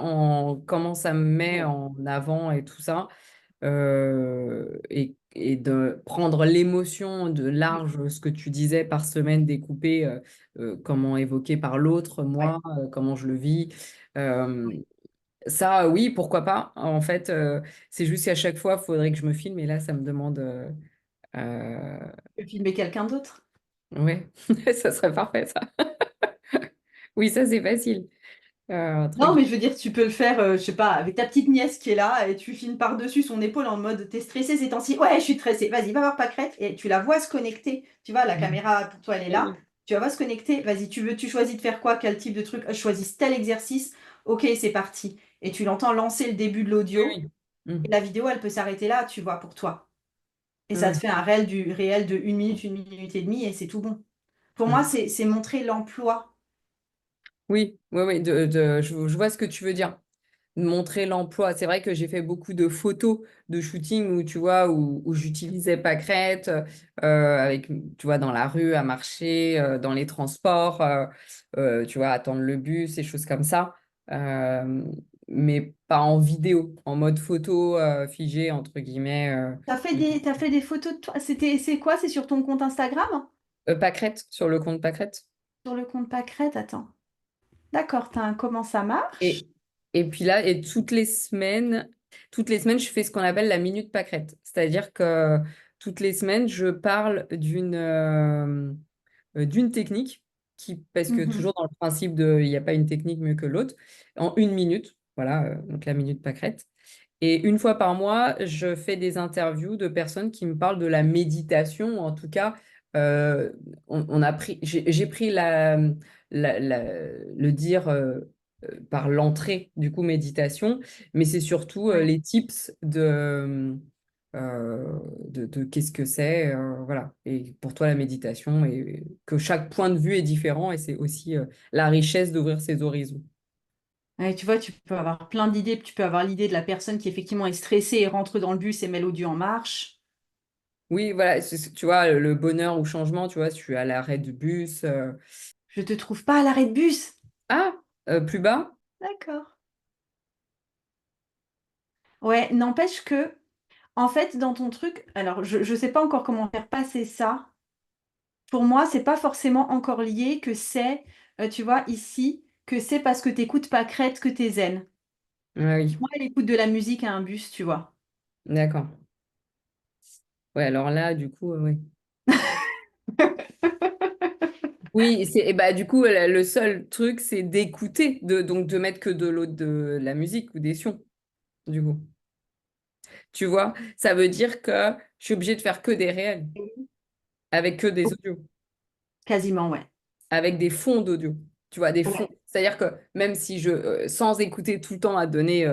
S2: comment ça me met
S1: ouais,
S2: en avant et tout ça. Et de prendre l'émotion de large, ce que tu disais par semaine découpé, comment évoqué par l'autre,
S1: ouais,
S2: moi, comment je le vis. Euh,
S1: ouais.
S2: Ça, oui, pourquoi pas. En fait, c'est juste qu'à chaque fois, il faudrait que je me filme et là, ça me demande. Euh,
S1: Tu peux filmer quelqu'un d'autre.
S2: ouais, ça serait parfait, ça. Oui, ça, c'est facile. Un
S1: Non,
S2: truc.
S1: mais je veux dire, tu peux le faire, je sais pas, avec ta petite nièce qui est là et tu filmes par-dessus son épaule en mode t'es stressée ces temps-ci. Ouais, je suis stressée. Vas-y, va voir Pâquerette et tu la vois se connecter. Tu vois, la caméra pour toi, elle est là. Tu vas pas se connecter. Vas-y, tu choisis de faire quoi? Quel type de truc? Je choisis tel exercice. Ok, c'est parti. Et tu l'entends lancer le début de
S2: Oui,
S1: l'audio.
S2: oui. Mm.
S1: Et la vidéo, elle peut s'arrêter là, tu vois, pour toi. Et
S2: Oui,
S1: ça te
S2: oui.
S1: fait un réel de une minute et demie, et c'est tout bon. Pour moi,
S2: Mm.
S1: c'est montrer l'emploi.
S2: Oui, oui, oui, je vois ce que tu veux dire. Montrer l'emploi. C'est vrai que j'ai fait beaucoup de photos de shooting où, tu vois, où j'utilisais Pâquerette, avec, tu vois, dans la rue, à marcher, dans les transports, tu vois, attendre le bus, et choses comme ça. Euh, mais pas en vidéo, en mode photo, figé, entre guillemets.
S1: T'as fait des photos de toi. C'est quoi? C'est sur ton compte Instagram?
S2: Pâquerette, sur le compte Pâquerette.
S1: Sur le compte Pâquerette, attends. D'accord, comment ça marche?
S2: Et, et puis là, et toutes les semaines, je fais ce qu'on appelle la minute pâquerette. C'est-à-dire que toutes les semaines, je parle d'une technique parce que
S1: Mhm.
S2: toujours dans le principe de, il n'y a pas une technique mieux que l'autre, en une minute. Voilà, donc la minute pâquerette. Et une fois par mois, je fais des interviews de personnes qui me parlent de la méditation. En tout cas, euh, j'ai pris le dire par l'entrée du coup méditation, mais c'est surtout
S1: Ouais.
S2: les tips de qu'est-ce que c'est, voilà. Et pour toi, la méditation, et que chaque point de vue est différent, et c'est aussi la richesse d'ouvrir ses horizons.
S1: Ouais, tu vois, tu peux avoir plein d'idées. Tu peux avoir l'idée de la personne qui effectivement est stressée et rentre dans le bus et met l'audio en marche.
S2: Oui, voilà, tu vois, le bonheur ou changement, tu vois, je suis à l'arrêt du bus.
S1: Je te trouve pas à l'arrêt de bus.
S2: Ah, plus bas?
S1: D'accord. Ouais, n'empêche que, en fait, dans ton truc, alors je sais pas encore comment faire passer ça. Pour moi, c'est pas forcément encore lié que c'est, tu vois, ici, que c'est parce que t'écoutes pas Crête que t'es zen.
S2: Ah oui,
S1: Moi, elle écoute de la musique à un bus, tu vois.
S2: d'accord. Ouais, alors là, du coup, oui. Oui, et bah, du coup, le seul truc, c'est d'écouter, donc de mettre que de la musique ou des sons, du coup. Tu vois, ça veut dire que je suis obligée de faire que des réels, avec que des audios,
S1: Quasiment, ouais.
S2: avec des fonds d'audio. Tu vois, des fonds.
S1: Ouais.
S2: C'est-à-dire que même si sans écouter tout le temps à donner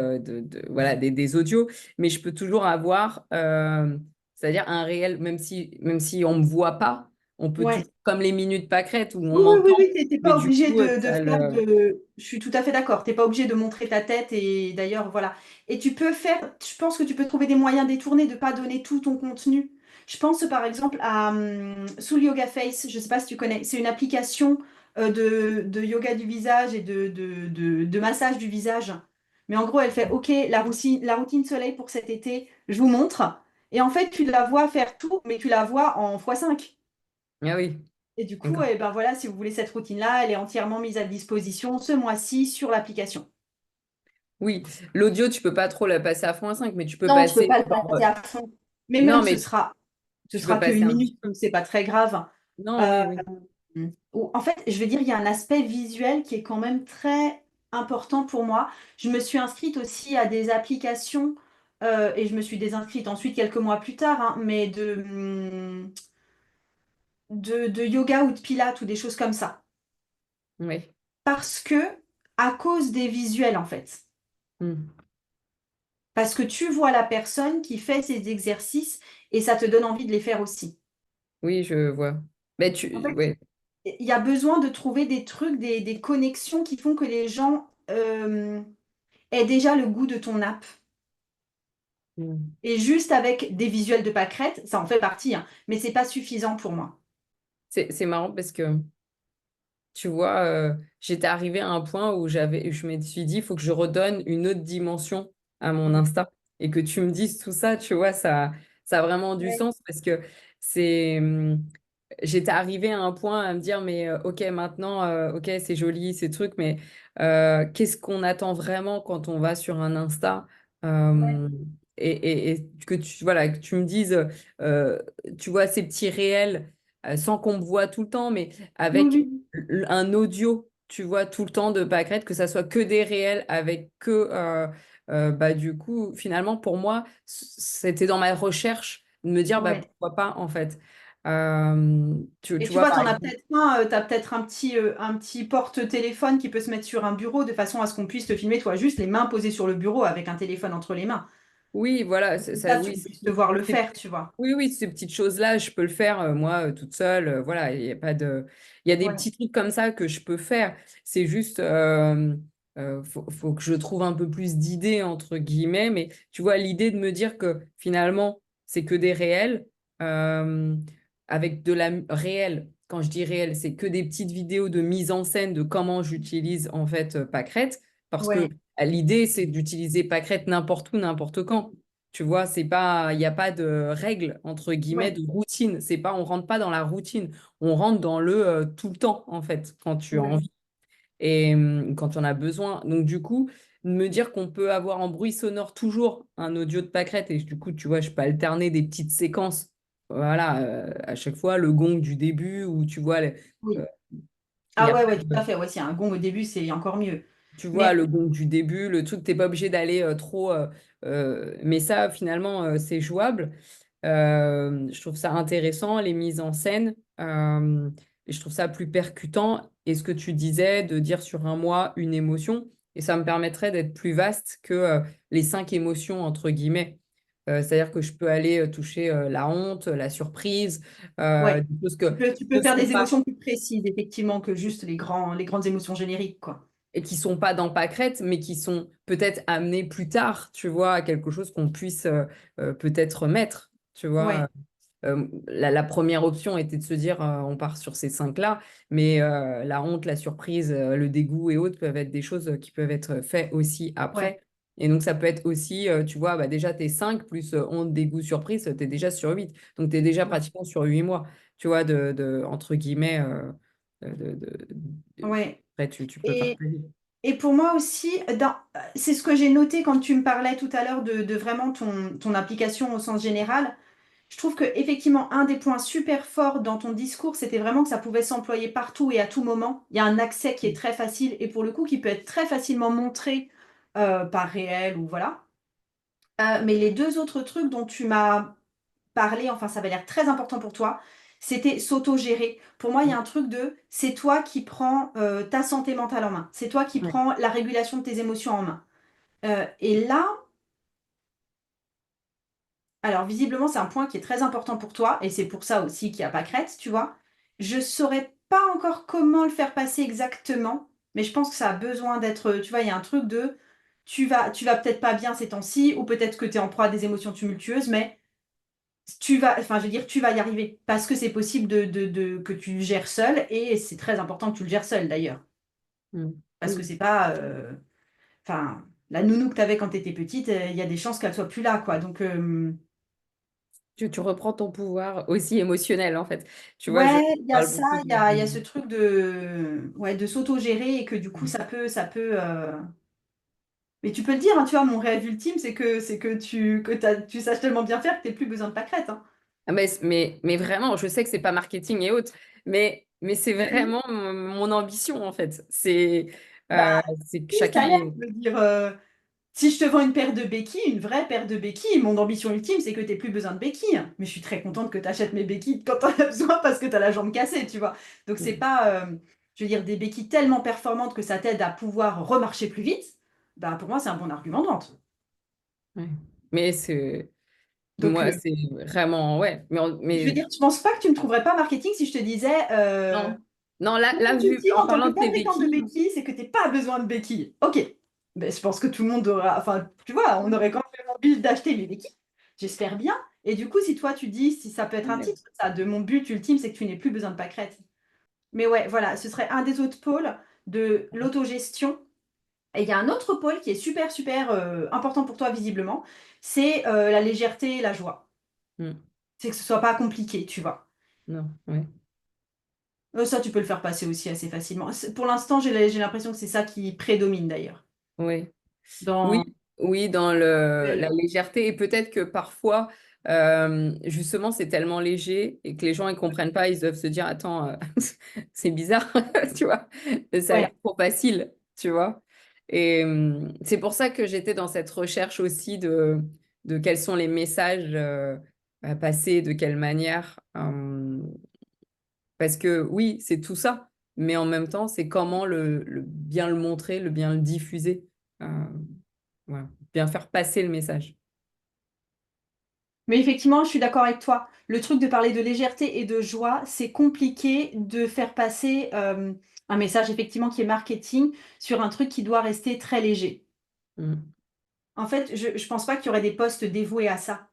S2: voilà, des audios, mais je peux toujours avoir, c'est-à-dire un réel, même si on me voit pas, on peut
S1: Ouais.
S2: toujours, comme les minutes pâquerettes où on
S1: Oui, oui, oui,
S2: m'entend,
S1: oui, t'es
S2: mais
S1: pas
S2: du
S1: obligé
S2: coup,
S1: de
S2: ça
S1: faire
S2: le...
S1: de. Je suis tout à fait d'accord. T'es pas obligé de montrer ta tête et d'ailleurs, voilà. Et tu peux faire. Je pense que tu peux trouver des moyens détournés de pas donner tout ton contenu. Je pense par exemple à Soul Yoga Face. Je sais pas si tu connais. C'est une application de yoga du visage et de massage du visage. Mais en gros, elle fait OK, la routine soleil pour cet été. Je vous montre. Et en fait, tu la vois faire tout, mais tu la vois en x5.
S2: Ah oui,
S1: Et du coup,
S2: d'accord.
S1: eh ben voilà, si vous voulez cette routine-là, elle est entièrement mise à disposition ce mois-ci sur l'application.
S2: Oui, l'audio, tu peux pas trop la passer à x5, mais tu peux
S1: Non, tu peux
S2: passer
S1: pas le
S2: genre,
S1: passer à fond. Mais
S2: non,
S1: même
S2: mais
S1: ce
S2: tu peux
S1: sera que
S2: passer
S1: une
S2: un
S1: minute,
S2: petit...
S1: donc c'est pas très grave.
S2: Non,
S1: Euh,
S2: oui, oui.
S1: En fait, je vais dire, il y a un aspect visuel qui est quand même très important pour moi. Je me suis inscrite aussi à des applications et je me suis désinscrite ensuite quelques mois plus tard, hein, mais de yoga ou de pilates ou des choses comme ça.
S2: Oui.
S1: Parce que, à cause des visuels, en fait.
S2: Hmm.
S1: Parce que tu vois la personne qui fait ces exercices et ça te donne envie de les faire aussi.
S2: Oui, je vois. Mais
S1: En fait,
S2: ouais.
S1: il y a besoin de trouver des trucs, des connexions qui font que les gens aient déjà le goût de ton app.
S2: Hmm.
S1: Et juste avec des visuels de pâquerettes, ça en fait partie, hein, mais c'est pas suffisant pour moi.
S2: C'est marrant parce que, tu vois, j'étais arrivée à un point où je me suis dit, il faut que je redonne une autre dimension à mon Insta. Et que tu me dises tout ça, tu vois, ça a vraiment du
S1: Ouais.
S2: sens parce que c'est... j'étais arrivée à un point à me dire, mais ok, maintenant, ok, c'est joli, ces trucs, mais qu'est-ce qu'on attend vraiment quand on va sur un Insta?
S1: Ouais.
S2: Euh, et que voilà, que tu me dises, euh, tu vois, ces petits réels, sans qu'on me voit tout le temps, mais
S1: Oui,
S2: avec
S1: oui,
S2: un audio, tu vois, tout le temps de pâquerettes, que ça soit que des réels avec que, bah, du coup, finalement, pour moi, c'était dans ma recherche de me dire, bah,
S1: ouais.
S2: pourquoi pas, en fait.
S1: Et
S2: Tu
S1: tu
S2: vois,
S1: vois, tu
S2: par
S1: en as
S2: exemple,
S1: peut-être t'as peut-être un petit porte-téléphone qui peut se mettre sur un bureau de façon à ce qu'on puisse te filmer, toi, juste les mains posées sur le bureau avec un téléphone entre les mains.
S2: oui, voilà,
S1: Comme ça,
S2: oui,
S1: tu puisses te voir le faire, tu vois.
S2: oui, oui, ces petites choses-là, je peux le faire moi toute seule. Voilà, il y a pas de, il y a des
S1: Ouais,
S2: petits trucs comme ça que je peux faire. C'est juste, faut que je trouve un peu plus d'idées entre guillemets. Mais tu vois, l'idée de me dire que finalement, c'est que des réels euh, avec de la réelle. Quand je dis réel, c'est que des petites vidéos de mise en scène de comment j'utilise en fait Pâquerette, parce que
S1: ouais,
S2: l'idée, c'est d'utiliser Pâquerette n'importe où, n'importe quand. Tu vois, c'est pas, il n'y a pas de règle, entre guillemets,
S1: ouais,
S2: de routine. C'est pas, on rentre pas dans la routine. On rentre dans le tout le temps, en fait, quand tu as
S1: ouais.
S2: envie et quand tu en as besoin. Donc, du coup, me dire qu'on peut avoir en bruit sonore toujours un audio de pâquerette et du coup, tu vois, je peux alterner des petites séquences. Voilà, à chaque fois, le gong du début où tu vois, euh,
S1: Oui.
S2: et
S1: Ah ouais,
S2: après,
S1: ouais, tout à fait. Ouais, s'il y a un gong au début, c'est encore mieux.
S2: tu vois,
S1: Mais
S2: le gong du début, le truc, t'es pas obligé d'aller trop. Mais ça, finalement, c'est jouable. Je trouve ça intéressant, les mises en scène. Et je trouve ça plus percutant. Et ce que tu disais, de dire sur un mois une émotion, et ça me permettrait d'être plus vaste que les 5 émotions, entre guillemets. C'est-à-dire que je peux aller toucher la honte, la surprise,
S1: ouais,
S2: des choses
S1: tu
S2: qui
S1: peux
S2: ne
S1: faire
S2: sont
S1: des
S2: pas
S1: émotions plus précises, effectivement, que juste les grandes émotions génériques, quoi.
S2: et qui sont pas dans Pâquerette, mais qui sont peut-être amenées plus tard, tu vois, à quelque chose qu'on puisse peut-être mettre, tu vois.
S1: Ouais,
S2: La première option était de se dire on part sur ces 5-là, mais la honte, la surprise, le dégoût et autres peuvent être des choses qui peuvent être faites aussi
S1: ouais,
S2: après. Et donc, ça peut être aussi, tu vois, bah, déjà, tes 5 plus honte, dégoût, surprise, tu es déjà sur 8. Donc, tu es déjà
S1: ouais,
S2: pratiquement sur 8 mois, tu vois, entre guillemets.
S1: ouais.
S2: Après, tu peux faire
S1: Et,
S2: ta vie.
S1: et pour moi aussi, c'est ce que j'ai noté quand tu me parlais tout à l'heure de vraiment ton application au sens général. Je trouve que effectivement un des points super forts dans ton discours, c'était vraiment que ça pouvait s'employer partout et à tout moment. Il y a un accès qui est très facile et pour le coup qui peut être très facilement montré par réel ou voilà. Mais les deux autres trucs dont tu m'as parlé, enfin ça avait l'air très important pour toi, c'était s'auto-gérer. Pour moi, il y a un truc de c'est toi qui prends ta santé mentale en main. C'est toi qui
S2: Ouais.
S1: prends la régulation de tes émotions en main. Et là, alors visiblement, c'est un point qui est très important pour toi et c'est pour ça aussi qu'il n'y a pas crête, tu vois. Je saurais pas encore comment le faire passer exactement, mais je pense que ça a besoin d'être, tu vois, il y a un truc de tu vas peut-être pas bien ces temps-ci ou peut-être que tu es en proie à des émotions tumultueuses, mais enfin, je veux dire, tu vas y arriver parce que c'est possible que tu le gères seul et c'est très important que tu le gères seul d'ailleurs.
S2: Mm.
S1: Parce que
S2: Oui.
S1: c'est pas, enfin, la nounou que tu avais quand tu étais petite, il y a des chances qu'elle soit plus là, quoi. Donc,
S2: Tu reprends ton pouvoir aussi émotionnel, en fait. Tu vois, je
S1: ouais, il y a
S2: parle
S1: ça,
S2: beaucoup
S1: il y a ce truc de, ouais, de s'auto-gérer et que du coup, ça peut. Mais tu peux le dire, hein, tu vois, mon rêve ultime, c'est que tu saches tellement bien faire que tu plus besoin de pâquerette, hein.
S2: Ah, mais vraiment, je sais que c'est pas marketing et autres, mais c'est
S1: Oui.
S2: vraiment mon ambition, en fait.
S1: Bah,
S2: C'est que
S1: si,
S2: chacun...
S1: ça a l'air, je veux dire. Si je te vends une paire de béquilles, une vraie paire de béquilles, mon ambition ultime, c'est que tu plus besoin de béquilles. Mais je suis très contente que tu achètes mes béquilles quand tu en as besoin parce que tu as la jambe cassée, tu vois. Donc, c'est pas, je veux dire, des béquilles tellement performantes que ça t'aide à pouvoir remarcher plus vite. Bah, pour moi, c'est un bon argument de vente.
S2: Ouais. Mais c'est...
S1: Donc,
S2: Moi, c'est vraiment... Ouais,
S1: je veux
S2: mais
S1: dire, je pense pas que tu me trouverais pas marketing si je te disais,
S2: non. Non, là,
S1: mon
S2: vu,
S1: ultime
S2: en
S1: en tant que
S2: parlant de tes
S1: fabricante de
S2: béquilles...
S1: béquilles, c'est que tu pas besoin de béquilles. Ok. Ben, je pense que tout le monde aura, enfin, tu vois, on aurait quand même envie d'acheter mes béquilles. J'espère bien. Et du coup, si toi tu dis, si ça peut être un titre, ça, de mon but ultime, c'est que tu n'aies plus besoin de pâquerettes. Mais ouais, voilà, ce serait un des autres pôles de l'autogestion. Et il y a un autre pôle qui est super, super important pour toi, visiblement, c'est la légèreté et la joie.
S2: Hmm.
S1: C'est que ce soit pas compliqué, tu vois.
S2: Non, ouais.
S1: Ça, tu peux le faire passer aussi assez facilement. Pour l'instant, j'ai l'impression que c'est ça qui prédomine d'ailleurs.
S2: Ouais. Oui,
S1: Dans...
S2: oui, dans la légèreté. Et peut-être que parfois, justement, c'est tellement léger et que les gens ne comprennent pas. Ils doivent se dire, attends, c'est bizarre, tu vois. Ça a l'air
S1: Ouais,
S2: trop facile, tu vois. Et c'est pour ça que j'étais dans cette recherche aussi de quels sont les messages passer, de quelle manière. Parce que oui, c'est tout ça, mais en même temps, c'est comment bien le montrer, le bien le diffuser. Euh, voilà. Bien faire passer le message.
S1: Mais effectivement, je suis d'accord avec toi. Le truc de parler de légèreté et de joie, c'est compliqué de faire passer un message effectivement qui est marketing sur un truc qui doit rester très léger.
S2: Mm.
S1: En fait, je pense pas qu'il y aurait des posts dévoués à ça.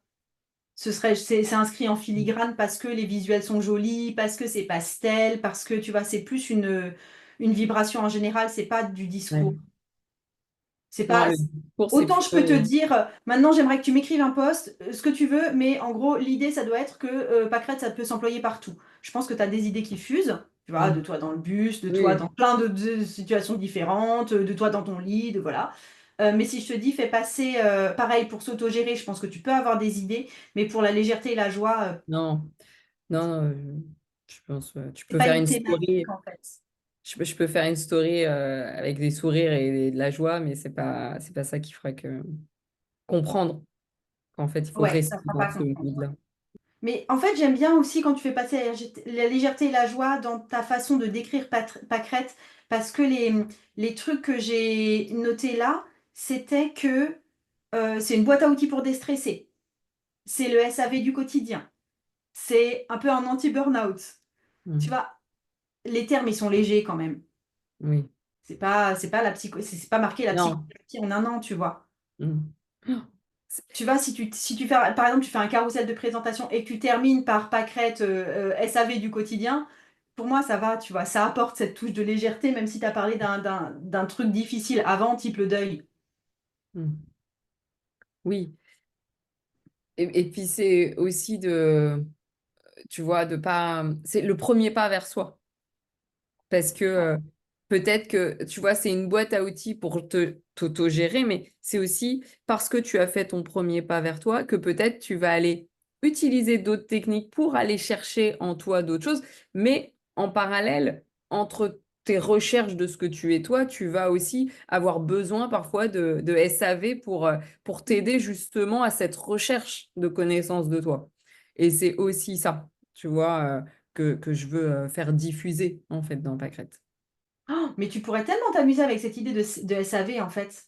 S1: C'est inscrit en filigrane parce que les visuels sont jolis, parce que c'est pastel, parce que tu vois, c'est plus une vibration en général, c'est pas du discours.
S2: Ouais.
S1: C'est
S2: Non,
S1: pas.
S2: le discours, c'est
S1: Autant je peux te
S2: plutôt...
S1: dire, maintenant j'aimerais que tu m'écrives un post, ce que tu veux, mais en gros, l'idée, ça doit être que Pâquerette, ça peut s'employer partout. Je pense que tu as des idées qui fusent, tu vois, de
S2: Mm.
S1: toi dans le bus, de toi
S2: Oui,
S1: dans plein de situations différentes, de toi dans ton lit, de voilà. Mais si je te dis, fais passer, pareil, pour s'autogérer, je pense que tu peux avoir des idées, mais pour la légèreté et la joie,
S2: non, non, non, je pense, tu
S1: c'est
S2: peux
S1: pas
S2: faire
S1: une
S2: une
S1: thématique
S2: story.
S1: en fait.
S2: Je peux faire une story avec des sourires et de la joie, mais c'est pas ça qui fera que comprendre qu'en fait, il faut
S1: Ouais,
S2: rester
S1: ça fera
S2: dans
S1: pas
S2: ce
S1: comprendre.
S2: mood-là.
S1: Mais en fait, j'aime bien aussi quand tu fais passer la légèreté et la joie dans ta façon de décrire Pâquerette, parce que les trucs que j'ai notés là, c'était que c'est une boîte à outils pour déstresser, c'est le SAV du quotidien, c'est un peu un anti-burnout. Tu
S2: Mm.
S1: vois, les termes, ils sont légers quand même.
S2: Oui.
S1: C'est pas la psycho, c'est pas marqué la
S2: Non.
S1: psychothérapie en un an, tu vois.
S2: Mm.
S1: Tu vois, si tu fais, par exemple, tu fais un carrousel de présentation et que tu termines par Pâquerette SAV du quotidien, pour moi, ça va, tu vois, ça apporte cette touche de légèreté, même si tu as parlé d'un truc difficile avant, type le deuil.
S2: Mm. Oui. Et puis c'est aussi de, tu vois, de pas... C'est le premier pas vers soi. Parce que peut-être que, tu vois, c'est une boîte à outils pour t'auto-gérer, mais c'est aussi parce que tu as fait ton premier pas vers toi que peut-être tu vas aller utiliser d'autres techniques pour aller chercher en toi d'autres choses. Mais en parallèle, entre tes recherches de ce que tu es toi, tu vas aussi avoir besoin parfois de SAV pour t'aider justement à cette recherche de connaissance de toi. Et c'est aussi ça, tu vois, que je veux faire diffuser en fait dans Pâquerette.
S1: Oh, mais tu pourrais tellement t'amuser avec cette idée de SAV, en fait.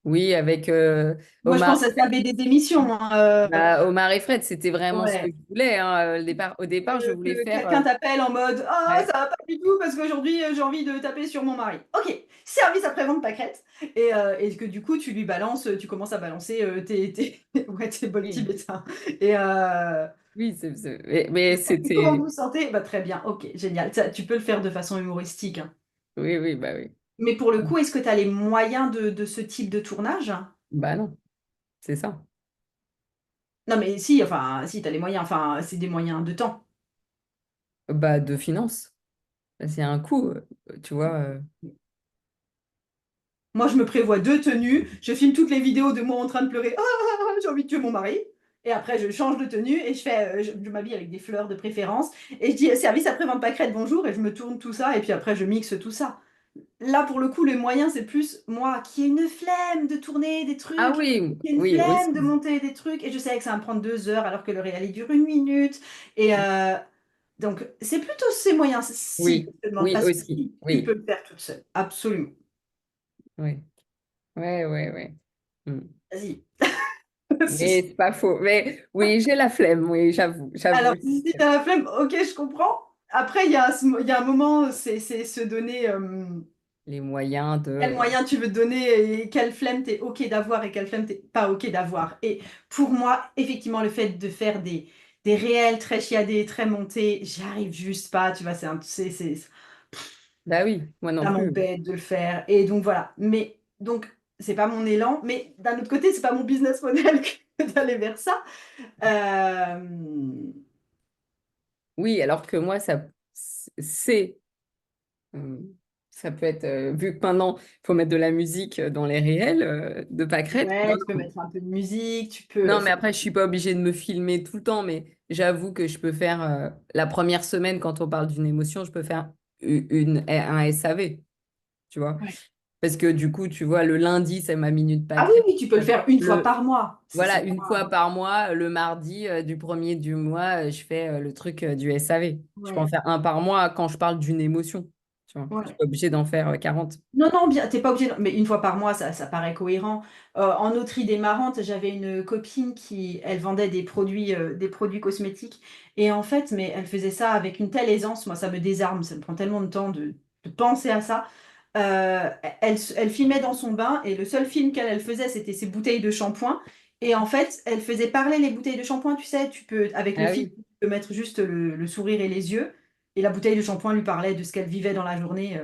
S2: Oui, avec
S1: Moi, je
S2: Omar,
S1: pense à SAV des émissions, hein,
S2: Omar et Fred, c'était vraiment ce que
S1: ouais.
S2: je voulais, hein. Au départ, je voulais
S1: Que
S2: faire.
S1: quelqu'un t'appelle en mode ah
S2: Ouais,
S1: ça va pas du tout parce qu'aujourd'hui j'ai envie de taper sur mon mari. Ok, service après-vente pâquerette. Et que du coup tu lui balances, tu commences à balancer ouais, tes bol
S2: oui,
S1: tibétains. Et
S2: oui, mais
S1: comment vous
S2: c'était.
S1: vous sentez? Bah, très bien, ok, génial. Tu peux le faire de façon humoristique, hein.
S2: Oui, oui, bah oui.
S1: Mais pour le coup, est-ce que tu as les moyens de ce type de tournage?
S2: Bah non, c'est ça.
S1: Non mais si, enfin si, tu as les moyens, enfin c'est des moyens de temps.
S2: Bah de finance. C'est un coût, tu vois.
S1: Moi, je me prévois deux tenues. Je filme toutes les vidéos de moi en train de pleurer. Ah, j'ai envie de tuer mon mari. Et après, je change de tenue et je fais, je m'habille avec des fleurs de préférence. Et je dis service après-vente pâquerette, bonjour. Et je me tourne tout ça. Et puis après, je mixe tout ça. Là, pour le coup, les moyens, c'est plus moi qui ai une flemme de tourner des
S2: Ah
S1: trucs,
S2: oui,
S1: qui ai une
S2: oui, aussi.
S1: flemme de monter des trucs. Et je sais que ça va me prendre 2 heures alors que le réel il dure 1 minute. Et donc, c'est plutôt ces moyens-ci que
S2: Oui,
S1: je te demande.
S2: oui,
S1: Parce que
S2: aussi.
S1: si, tu peux
S2: Oui,
S1: le faire toute seule. Absolument.
S2: oui. Ouais, ouais, ouais. Hmm.
S1: Vas-y.
S2: Mais c'est pas faux. Mais oui, j'ai la flemme, oui, j'avoue,
S1: Alors,
S2: j'avoue.
S1: si t'as la flemme, ok, je comprends. Après, il y a un moment, c'est se donner
S2: Les moyens
S1: quel
S2: de...
S1: moyen tu veux te donner et quelle flemme t'es ok d'avoir et quelle flemme t'es pas ok d'avoir. Et pour moi, effectivement, le fait de faire des réels très chiadés, très montés, j'y arrive juste pas, tu vois,
S2: Bah oui, moi non
S1: ça
S2: plus.
S1: m'embête de le faire. Et donc voilà. Mais donc, c'est pas mon élan, mais d'un autre côté, c'est pas mon business model que d'aller vers ça. Euh,
S2: Oui, alors que moi, c'est, euh, ça peut être, vu que maintenant, il faut mettre de la musique dans les réels de Pâquerette. Non,
S1: Ouais, tu peux
S2: non.
S1: mettre un peu de musique, tu peux.
S2: Non, mais après, je suis pas obligée de me filmer tout le temps, mais j'avoue que je peux faire, la première semaine, quand on parle d'une émotion, je peux faire un SAV, tu vois. Parce que du coup, tu vois, le lundi, c'est ma minute
S1: Ah oui,
S2: pâquerette.
S1: oui, tu peux le faire une fois
S2: Le,
S1: par mois.
S2: voilà,
S1: C'est
S2: une
S1: pas...
S2: fois par mois, le mardi du premier du mois, je fais le truc du SAV. Je peux en
S1: Ouais,
S2: faire un par mois quand je parle d'une émotion. Tu vois, je suis
S1: ouais.
S2: pas obligée d'en faire 40.
S1: Non, non, bien, t'es pas obligé, mais une fois par mois, ça paraît cohérent. En autre idée marrante, j'avais une copine qui, elle vendait des produits cosmétiques. Et en fait, mais elle faisait ça avec une telle aisance, moi, ça me désarme, ça me prend tellement de temps de penser à ça. Elle filmait dans son bain et le seul film qu'elle faisait, c'était ses bouteilles de shampoing. Et en fait, elle faisait parler les bouteilles de shampoing, tu sais, tu peux, avec le
S2: Ah
S1: film,
S2: oui,
S1: tu peux mettre juste le sourire et les yeux. Et la bouteille de shampoing lui parlait de ce qu'elle vivait dans la journée.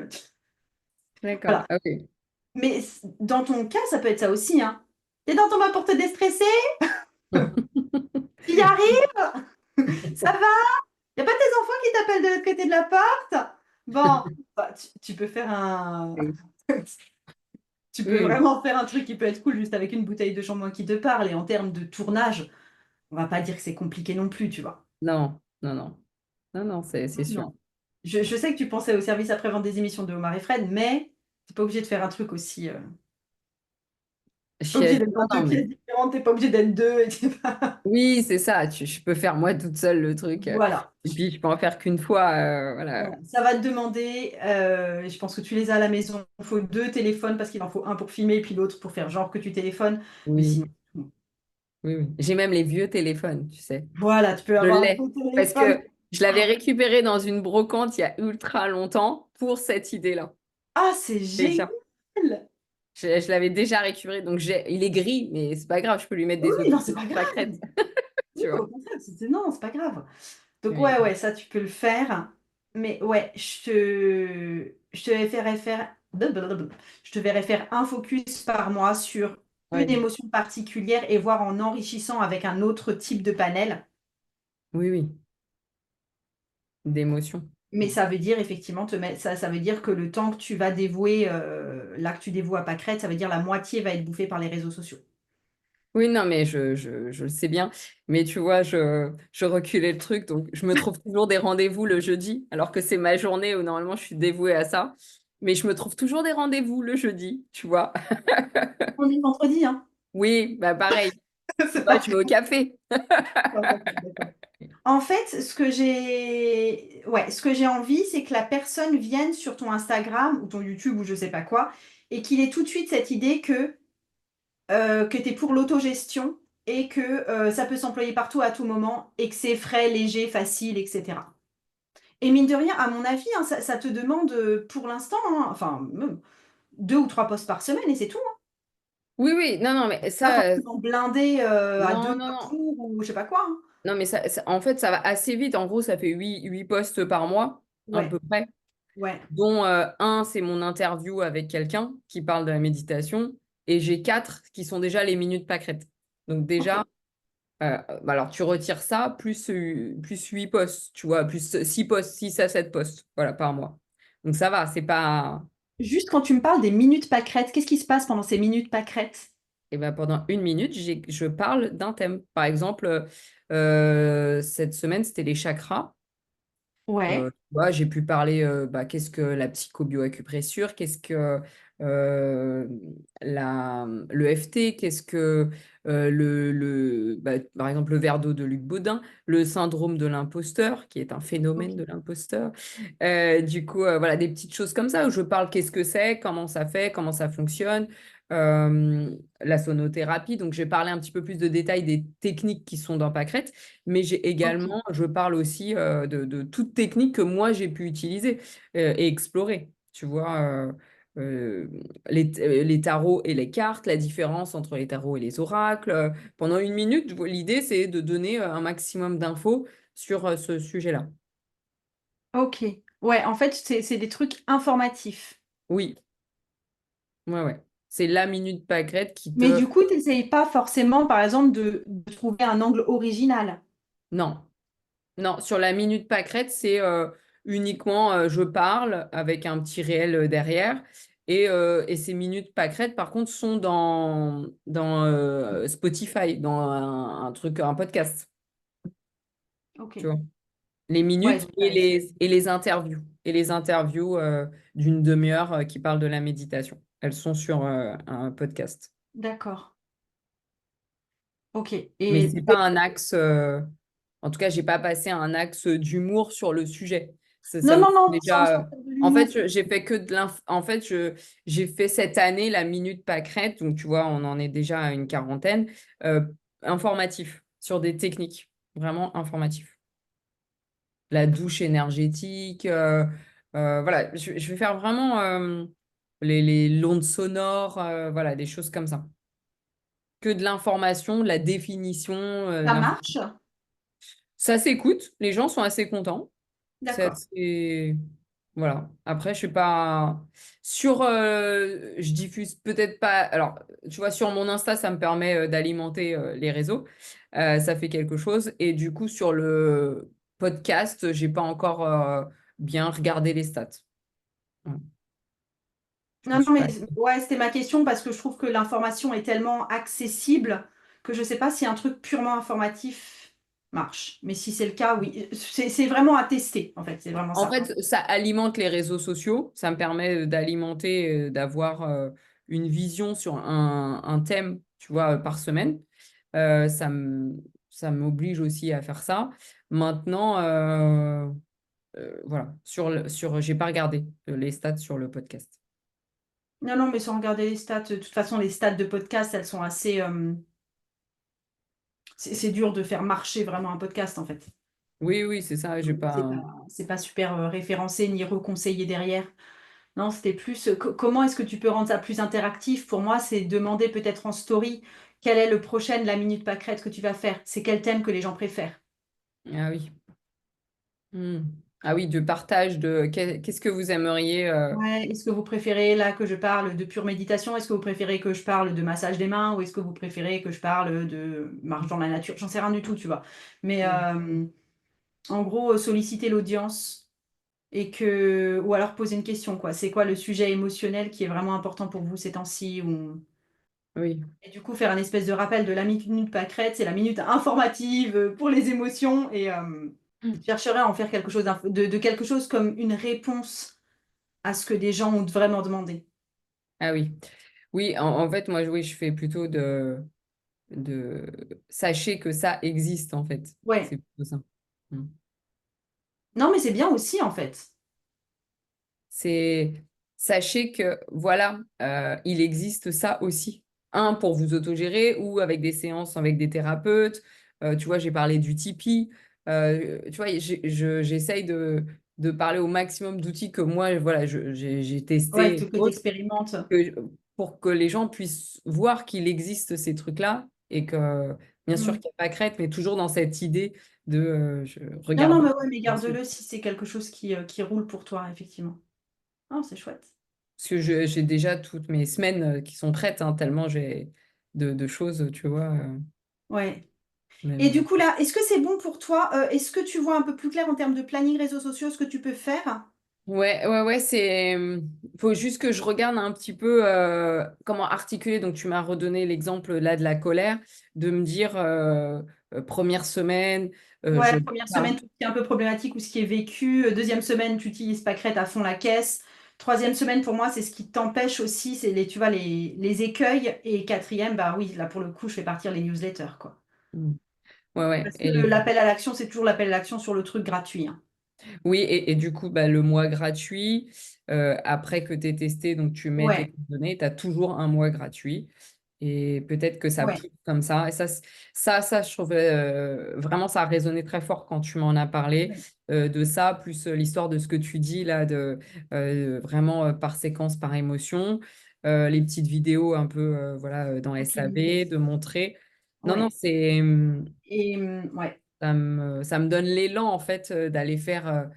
S2: d'accord.
S1: Voilà.
S2: Ok.
S1: Mais dans ton cas, ça peut être ça aussi, hein. T'es dans ton bain pour te déstresser, tu y arrives, ça va, y a pas tes enfants qui t'appellent de l'autre côté de la porte? Bon, bah, tu peux faire un...
S2: Oui,
S1: Tu peux
S2: oui.
S1: vraiment faire un truc qui peut être cool juste avec une bouteille de shampoing qui te parle. Et en termes de tournage, on va pas dire que c'est compliqué non plus, tu vois.
S2: Non, non, non. Non, non, c'est sûr.
S1: Non. Je sais que tu pensais au service après-vente des émissions de Omar et Fred, mais t'es pas obligé de faire un truc aussi... Pas obligé d'être
S2: Non,
S1: dans
S2: non,
S1: deux
S2: mais
S1: pièces différentes, t'es pas obligé d'être deux, et t'es pas...
S2: oui, c'est ça. Je peux faire moi toute seule le truc.
S1: Voilà.
S2: Et puis, je peux en faire qu'une fois. Voilà.
S1: Voilà. Ça va te demander, je pense que tu les as à la maison, il faut deux téléphones parce qu'il en faut un pour filmer et puis l'autre pour faire genre que tu téléphones. Mais
S2: Oui,
S1: sinon, bon.
S2: oui, oui. J'ai même les vieux téléphones, tu sais.
S1: Voilà, tu peux
S2: Je
S1: avoir un
S2: l'ai.
S1: faux
S2: Parce
S1: téléphone.
S2: que je l'avais récupéré dans une brocante il y a ultra longtemps pour cette idée-là.
S1: Ah, c'est
S2: Déjà.
S1: génial!
S2: Je l'avais déjà récupéré. Donc, il est gris, mais c'est pas grave. Je peux lui mettre
S1: Oui,
S2: des
S1: oui, non, c'est pas
S2: autocollants
S1: grave.
S2: pâquerettes.
S1: Oui,
S2: Tu vois.
S1: au contraire, non, c'est pas grave. Donc
S2: Oui.
S1: ouais, ouais, ça tu peux le faire. Mais ouais, je te verrais faire, je te verrais faire un focus par mois sur une
S2: Ouais.
S1: émotion particulière et voir en enrichissant avec un autre type de panel.
S2: Oui, oui. D'émotion.
S1: Mais ça veut dire effectivement ça veut dire que le temps que tu vas dévouer, là que tu dévoues à Pâquerette, ça veut dire la moitié va être bouffée par les réseaux sociaux.
S2: Oui, non, mais je le sais bien. Mais tu vois, je reculais le truc. Donc, je me trouve toujours des rendez-vous le jeudi, alors que c'est ma journée où normalement je suis dévouée à ça. Mais je me trouve toujours des rendez-vous le jeudi, tu vois.
S1: On est vendredi, hein.
S2: Oui, bah pareil.
S1: C'est
S2: Moi,
S1: pas
S2: je vais au café.
S1: grave. D'accord. En fait, ce que j'ai envie, c'est que la personne vienne sur ton Instagram ou ton YouTube ou je sais pas quoi, et qu'il ait tout de suite cette idée que tu es pour l'autogestion et que ça peut s'employer partout à tout moment et que c'est frais, léger, facile, etc. Et mine de rien, à mon avis, hein, ça te demande pour l'instant, hein, enfin, même 2 ou 3 posts par semaine et c'est tout, hein.
S2: Oui, oui, non, non, mais
S1: Pas
S2: ça,
S1: forcément blindé à
S2: non,
S1: deux
S2: non,
S1: par
S2: non.
S1: jour ou je sais pas quoi, hein.
S2: Non, mais en fait, ça va assez vite. En gros, ça fait huit posts par mois, à
S1: Ouais,
S2: peu près.
S1: ouais.
S2: Dont un, c'est mon interview avec quelqu'un qui parle de la méditation. Et j'ai 4 qui sont déjà les minutes pâquerettes. Donc
S1: Ok.
S2: déjà, bah alors tu retires ça, plus 8 posts, tu vois, plus 6 posts, 6 à 7 posts, voilà, par mois. Donc ça va, c'est pas...
S1: Juste quand tu me parles des minutes pâquerettes, qu'est-ce qui se passe pendant ces minutes pâquerettes?
S2: Et ben pendant une minute, je parle d'un thème. Par exemple, cette semaine, c'était les chakras.
S1: Ouais.
S2: J'ai pu parler, qu'est-ce que la psychobioacupressure, qu'est-ce que euh, le FT, qu'est-ce que par exemple le verre d'eau de Luc Baudin, le syndrome de l'imposteur, qui est un phénomène
S1: Ok.
S2: de l'imposteur. Voilà, des petites choses comme ça où je parle qu'est-ce que c'est, comment ça fait, comment ça fonctionne. La sonothérapie, donc j'ai parlé un petit peu plus de détails des techniques qui sont dans Pâquerette, mais
S1: Ok.
S2: je parle aussi de toute technique que moi j'ai pu utiliser et explorer. Tu vois, euh, les tarots et les cartes, la différence entre les tarots et les oracles. Pendant une minute, l'idée c'est de donner un maximum d'infos sur ce sujet-là.
S1: Ok. Ouais, en fait, c'est des trucs informatifs.
S2: Oui, ouais, ouais. C'est la minute pâquerette qui
S1: Mais
S2: te...
S1: du coup, tu n'essayes pas forcément, par exemple, de trouver un angle original.
S2: Non, non, sur la minute pâquerette, c'est uniquement je parle avec un petit réel derrière. Et ces minutes pâquerettes, par contre, sont dans Spotify, dans un podcast,
S1: Ok.
S2: tu vois. Les
S1: Ouais,
S2: minutes
S1: donc,
S2: et les interviews. Et les interviews d'une demi-heure qui parlent de la méditation. elles sont sur un podcast.
S1: D'accord. Ok.
S2: Mais
S1: Et
S2: c'est pas un axe, en tout cas, j'ai pas passé un axe d'humour sur le sujet. Ça
S1: non,
S2: me
S1: non,
S2: fait
S1: non, sans
S2: déjà.
S1: faire de
S2: En fait,
S1: l'humour.
S2: j'ai fait que de l'inf. En fait, j'ai fait cette année la minute pâquerette, donc tu vois, on en est déjà à une quarantaine, euh, informatif sur des techniques, vraiment informatif. La douche énergétique, voilà, je vais faire vraiment les l'onde sonore, voilà, des choses comme ça. Que de l'information, de la définition,
S1: Ça marche?
S2: ça s'écoute, les gens sont assez contents. C'est
S1: D'accord.
S2: assez... Voilà. Après, je suis pas sur. Je diffuse peut-être pas. Alors, tu vois, sur mon Insta, ça me permet d'alimenter les réseaux. Ça fait quelque chose. Et du coup, sur le podcast, j'ai pas encore bien regardé les stats. Voilà. Je me
S1: Non, non,
S2: suis
S1: mais
S2: pas.
S1: ouais, c'était ma question parce que je trouve que l'information est tellement accessible que je ne sais pas si un truc purement informatif marche. Mais si c'est le cas, oui. C'est vraiment à tester, en fait. C'est vraiment
S2: En
S1: ça.
S2: fait, ça alimente les réseaux sociaux. Ça me permet d'alimenter, d'avoir une vision sur un thème, tu vois, par semaine. Euh, ça me- ça m'oblige aussi à faire ça. Maintenant, voilà, j'ai pas regardé les stats sur le podcast.
S1: Non, non, mais sans regarder les stats. De toute façon, les stats de podcast, elles sont assez. C'est dur de faire marcher vraiment un podcast, en fait.
S2: Oui, oui, c'est ça. J'ai
S1: C'est
S2: pas.
S1: pas, c'est pas super référencé ni reconseillé derrière. Non, c'était plus comment est-ce que tu peux rendre ça plus interactif? Pour moi, c'est demander peut-être en story quel est le prochain la minute pâquerette que tu vas faire. C'est quel thème que les gens préfèrent.
S2: Ah oui. Hmm. Ah oui, de partage de qu'est-ce que vous aimeriez.
S1: Ouais, est-ce que vous préférez là que je parle de pure méditation? Est-ce que vous préférez que je parle de massage des mains ou est-ce que vous préférez que je parle de marche dans la nature? J'en sais rien du tout, tu vois. Mais
S2: Hmm.
S1: en gros, solliciter l'audience et que ou alors poser une question quoi. C'est quoi le sujet émotionnel qui est vraiment important pour vous ces temps-ci ou
S2: Oui.
S1: et du coup, faire un espèce de rappel de la minute pâquerette, c'est la minute informative pour les émotions. Et je chercherai à en faire quelque chose de quelque chose comme une réponse à ce que des gens ont vraiment demandé.
S2: Ah oui. Oui, en fait, moi, oui, je fais plutôt de sachez que ça existe en fait.
S1: Ouais.
S2: C'est plutôt ça. Mm.
S1: Non, mais c'est bien aussi, en fait.
S2: C'est sachez que voilà, il existe ça aussi. Un pour vous autogérer ou avec des séances avec des thérapeutes. Tu vois, j'ai parlé du Tipeee. Tu vois, j'essaye de parler au maximum d'outils que moi, voilà, j'ai
S1: Ouais,
S2: testé et
S1: que tu
S2: autres,
S1: expérimentes.
S2: que- pour que les gens puissent voir qu'il existe ces trucs-là et que, bien sûr,
S1: Mm.
S2: qu'il n'y a pas crête, mais toujours dans cette idée de je
S1: Non, non,
S2: regarde.
S1: mais ouais, mais garde-le si c'est quelque chose qui roule pour toi, effectivement. Oh, c'est chouette.
S2: Parce que j'ai déjà toutes mes semaines qui sont prêtes, hein, tellement j'ai de choses, tu vois.
S1: Ouais. Et du
S2: Même...
S1: coup, là, est-ce que c'est bon pour toi? Est-ce que tu vois un peu plus clair en termes de planning réseaux sociaux ce que tu peux faire?
S2: Ouais, ouais, ouais, c'est. Faut juste que je regarde un petit peu comment articuler. Donc, tu m'as redonné l'exemple là de la colère, de me dire première semaine,
S1: Ouais,
S2: je
S1: première
S2: parle.
S1: semaine, tout ce qui est un peu problématique ou ce qui est vécu. Deuxième semaine, tu utilises Pâquerette à fond la caisse. Troisième semaine, pour moi, c'est ce qui t'empêche aussi, c'est les, tu vois, les écueils. Et quatrième, bah oui, là, pour le coup, je fais partir les newsletters, quoi.
S2: Mm. Ouais, ouais.
S1: Parce que l'appel à l'action, c'est toujours l'appel à l'action sur le truc gratuit, hein.
S2: Oui, et du coup, bah, le mois gratuit, après que tu aies testé, donc tu mets tes
S1: Ouais,
S2: données, tu as toujours un mois gratuit. Et peut-être que ça
S1: ouais,
S2: pousse comme ça. Et ça, je trouvais vraiment, ça a résonné très fort quand tu m'en as parlé
S1: ouais,
S2: de ça, plus l'histoire de ce que tu dis là, de vraiment par séquence, par émotion, les petites vidéos un peu voilà, dans
S1: ok,
S2: SAV, de montrer. Non, non,
S1: ouais.
S2: c'est.
S1: Et ouais.
S2: Ça me donne l'élan en fait d'aller faire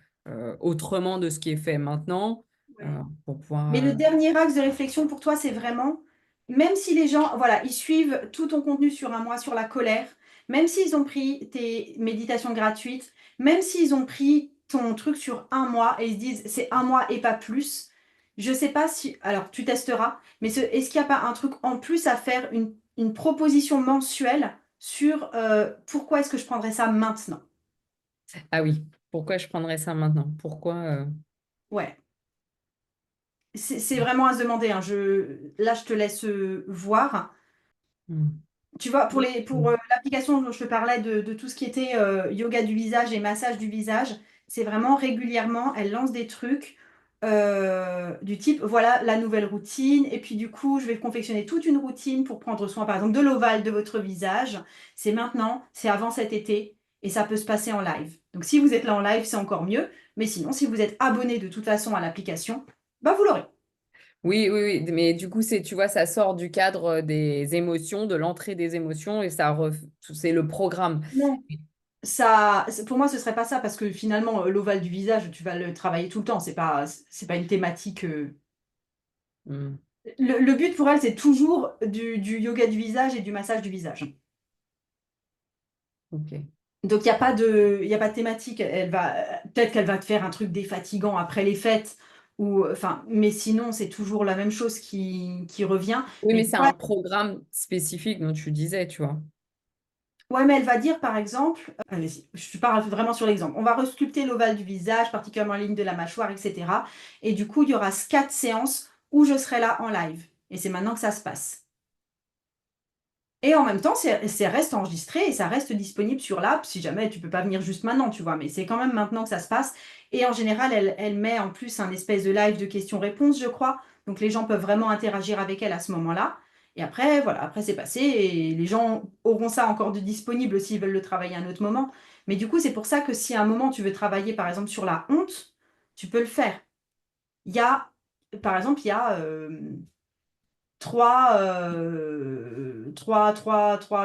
S2: autrement de ce qui est fait maintenant
S1: Ouais.
S2: pour pouvoir.
S1: Mais le dernier axe de réflexion pour toi, c'est vraiment, même si les gens, voilà, ils suivent tout ton contenu sur un mois sur la colère, même s'ils ont pris tes méditations gratuites, même s'ils ont pris ton truc sur un mois et ils se disent c'est un mois et pas plus, je sais pas si, alors tu testeras, mais est-ce qu'il n'y a pas un truc en plus à faire, une proposition mensuelle sur pourquoi est-ce que je prendrais ça maintenant?
S2: Ah oui, pourquoi je prendrais ça maintenant? Pourquoi
S1: Ouais. c'est vraiment à se demander, hein. Là, je te laisse voir.
S2: Mm.
S1: Tu vois, pour
S2: Mm.
S1: l'application dont je te parlais de tout ce qui était yoga du visage et massage du visage, c'est vraiment régulièrement, elle lance des trucs du type, voilà la nouvelle routine, et puis du coup, je vais confectionner toute une routine pour prendre soin, par exemple, de l'ovale de votre visage. C'est maintenant, c'est avant cet été, et ça peut se passer en live. Donc si vous êtes là en live, c'est encore mieux, mais sinon, si vous êtes abonné de toute façon à l'application, bah vous l'aurez.
S2: Oui, oui, oui, mais du coup, tu vois, ça sort du cadre des émotions, de l'entrée des émotions, et c'est le programme.
S1: Non. Pour moi, ce serait pas ça parce que finalement, l'ovale du visage, tu vas le travailler tout le temps. C'est pas une thématique.
S2: Mm.
S1: Le but pour elle, c'est toujours du yoga du visage et du massage du visage.
S2: Ok.
S1: Donc, il y a pas de thématique. Peut-être qu'elle va te faire un truc défatigant après les fêtes enfin, mais sinon, c'est toujours la même chose qui revient.
S2: Oui, mais
S1: Mais
S2: c'est un programme spécifique dont tu disais, tu vois.
S1: ouais, mais elle va dire par exemple, allez-y, je parle vraiment sur l'exemple. On va resculpter l'ovale du visage, particulièrement la ligne de la mâchoire, etc. Et du coup, il y aura 4 séances où je serai là en live. Et c'est maintenant que ça se passe. Et en même temps, c'est reste enregistré et ça reste disponible sur l'app si jamais tu peux pas venir juste maintenant, tu vois. Mais c'est quand même maintenant que ça se passe. Et en général, elle met en plus un espèce de live de questions-réponses, je crois. Donc les gens peuvent vraiment interagir avec elle à ce moment-là. Et après, voilà, après c'est passé et les gens auront ça encore de disponible s'ils veulent le travailler à un autre moment. Mais du coup, c'est pour ça que si à un moment tu veux travailler par exemple sur la honte, tu peux le faire. Il y a, par exemple, il y a trois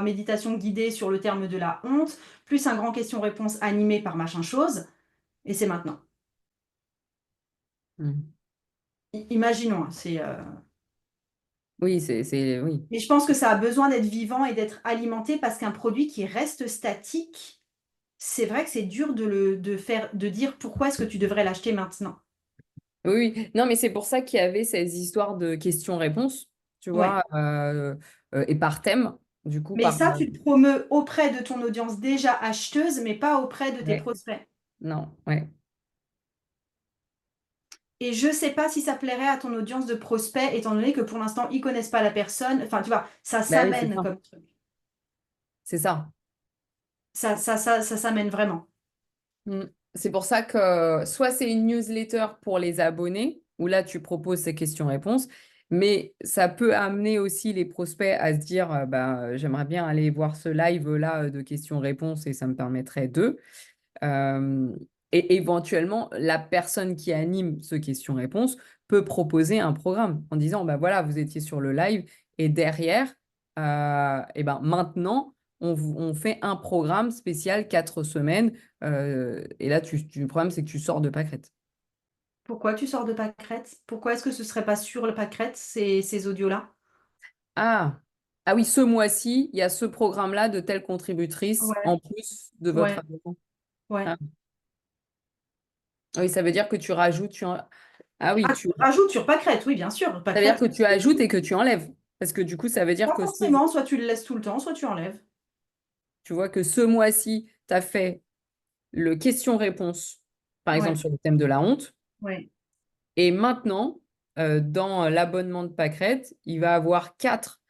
S1: méditations guidées sur le terme de la honte, plus un grand question-réponse animé par machin chose, et c'est maintenant.
S2: Mm.
S1: Imaginons, hein,
S2: Oui, oui.
S1: mais je pense que ça a besoin d'être vivant et d'être alimenté parce qu'un produit qui reste statique, c'est vrai que c'est dur de dire pourquoi est-ce que tu devrais l'acheter maintenant.
S2: Oui, oui. Non, mais c'est pour ça qu'il y avait ces histoires de questions-réponses, tu
S1: Ouais.
S2: vois, et par thème, du coup,
S1: Mais ça, tu le promeus auprès de ton audience déjà acheteuse, mais pas auprès de tes
S2: Ouais.
S1: prospects.
S2: Non, ouais.
S1: Et je sais pas si ça plairait à ton audience de prospects, étant donné que pour l'instant, ils connaissent pas la personne. Enfin, tu vois, ça
S2: Bah oui, c'est
S1: s'amène
S2: ça.
S1: comme truc.
S2: C'est ça.
S1: Ça s'amène vraiment.
S2: Mm. C'est pour ça que soit c'est une newsletter pour les abonnés, où là tu proposes ces questions-réponses, mais ça peut amener aussi les prospects à se dire j'aimerais bien aller voir ce live-là de questions-réponses et ça me permettrait de. Euh, et éventuellement, la personne qui anime ce questions-réponses peut proposer un programme en disant bah voilà, vous étiez sur le live et derrière, et ben maintenant, on fait un programme spécial 4 semaines. Et là, le problème, c'est que tu sors de pâquerette.
S1: Pourquoi tu sors de Pâquerette? Pourquoi est-ce que ce serait pas sur le Pâquerette, ces audios-là?
S2: Ah, ah oui, ce mois-ci, il y a ce programme-là de telle contributrice
S1: Ouais,
S2: en plus de votre
S1: ouais,
S2: abonnement.
S1: ouais.
S2: Ah oui, ça veut dire que tu rajoutes. Ah oui,
S1: Ah, tu rajoutes sur Pâquerette, oui, bien sûr.
S2: ça veut dire
S1: Pâquerette,
S2: que tu ajoutes et que tu enlèves. Parce que du coup, ça veut dire
S1: pas
S2: que
S1: forcément, soit tu le laisses tout le temps, soit tu enlèves.
S2: tu vois que ce mois-ci, tu as fait le question-réponse, par exemple
S1: Ouais,
S2: sur le thème de la honte.
S1: ouais,
S2: Et maintenant, dans l'abonnement de Pâquerette, il va avoir 4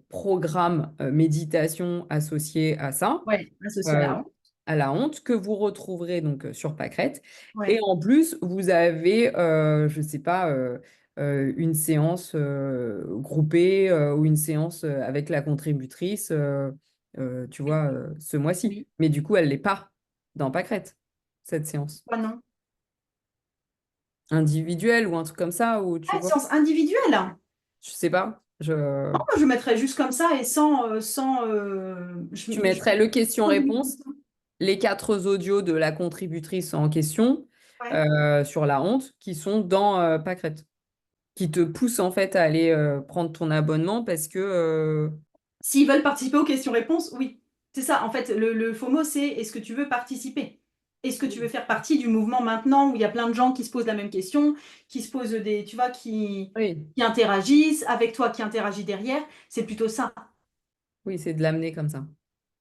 S2: programmes méditation associés à ça,
S1: ouais, associé
S2: euh,
S1: là.
S2: à la honte, que vous retrouverez donc sur Pâquerette. Et
S1: Ouais.
S2: en plus, vous avez, je ne sais pas, une séance groupée ou une séance avec la contributrice, tu vois, ce mois-ci.
S1: Oui.
S2: Mais du coup, elle n'est pas dans Pâquerette, cette séance
S1: Quoi, non?
S2: individuelle ou un truc comme ça, ou
S1: Ah,
S2: tu
S1: une
S2: vois,
S1: séance individuelle?
S2: je sais pas.
S1: Non, moi, je mettrais juste comme ça et sans
S2: Tu mettrais le question-réponse, les 4 audios de la contributrice en question
S1: Ouais.
S2: sur la honte qui sont dans Pâquerette, qui te poussent en fait à aller prendre ton abonnement parce que
S1: S'ils veulent participer aux questions-réponses, oui. C'est ça, en fait, le FOMO, c'est est-ce que tu veux participer? Est-ce que tu veux faire partie du mouvement maintenant où il y a plein de gens qui se posent la même question, qui se posent tu vois,
S2: oui,
S1: qui interagissent, avec toi qui interagis derrière? C'est plutôt ça.
S2: oui, c'est de l'amener comme ça.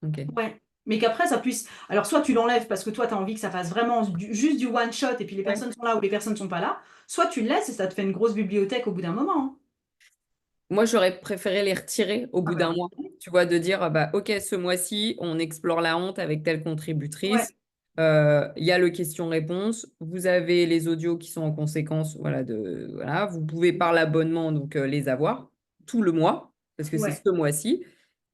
S2: Ok.
S1: Ouais. Mais qu'après, ça puisse. Alors, soit tu l'enlèves parce que toi, tu as envie que ça fasse vraiment juste du one shot et puis les
S2: Ouais.
S1: personnes sont là ou les personnes sont pas là, soit tu le laisses et ça te fait une grosse bibliothèque au bout d'un moment, hein.
S2: Moi, j'aurais préféré les retirer au
S1: Ah
S2: bout
S1: bah,
S2: d'un mois. Tu vois, de dire, ah bah, OK, ce mois-ci, on explore la honte avec telle
S1: ouais,
S2: contributrice. Il y a le question-réponse. Vous avez les audios qui sont en conséquence. Voilà, voilà. Vous pouvez par l'abonnement donc les avoir tout le mois, parce que c'est
S1: ouais.
S2: ce mois-ci.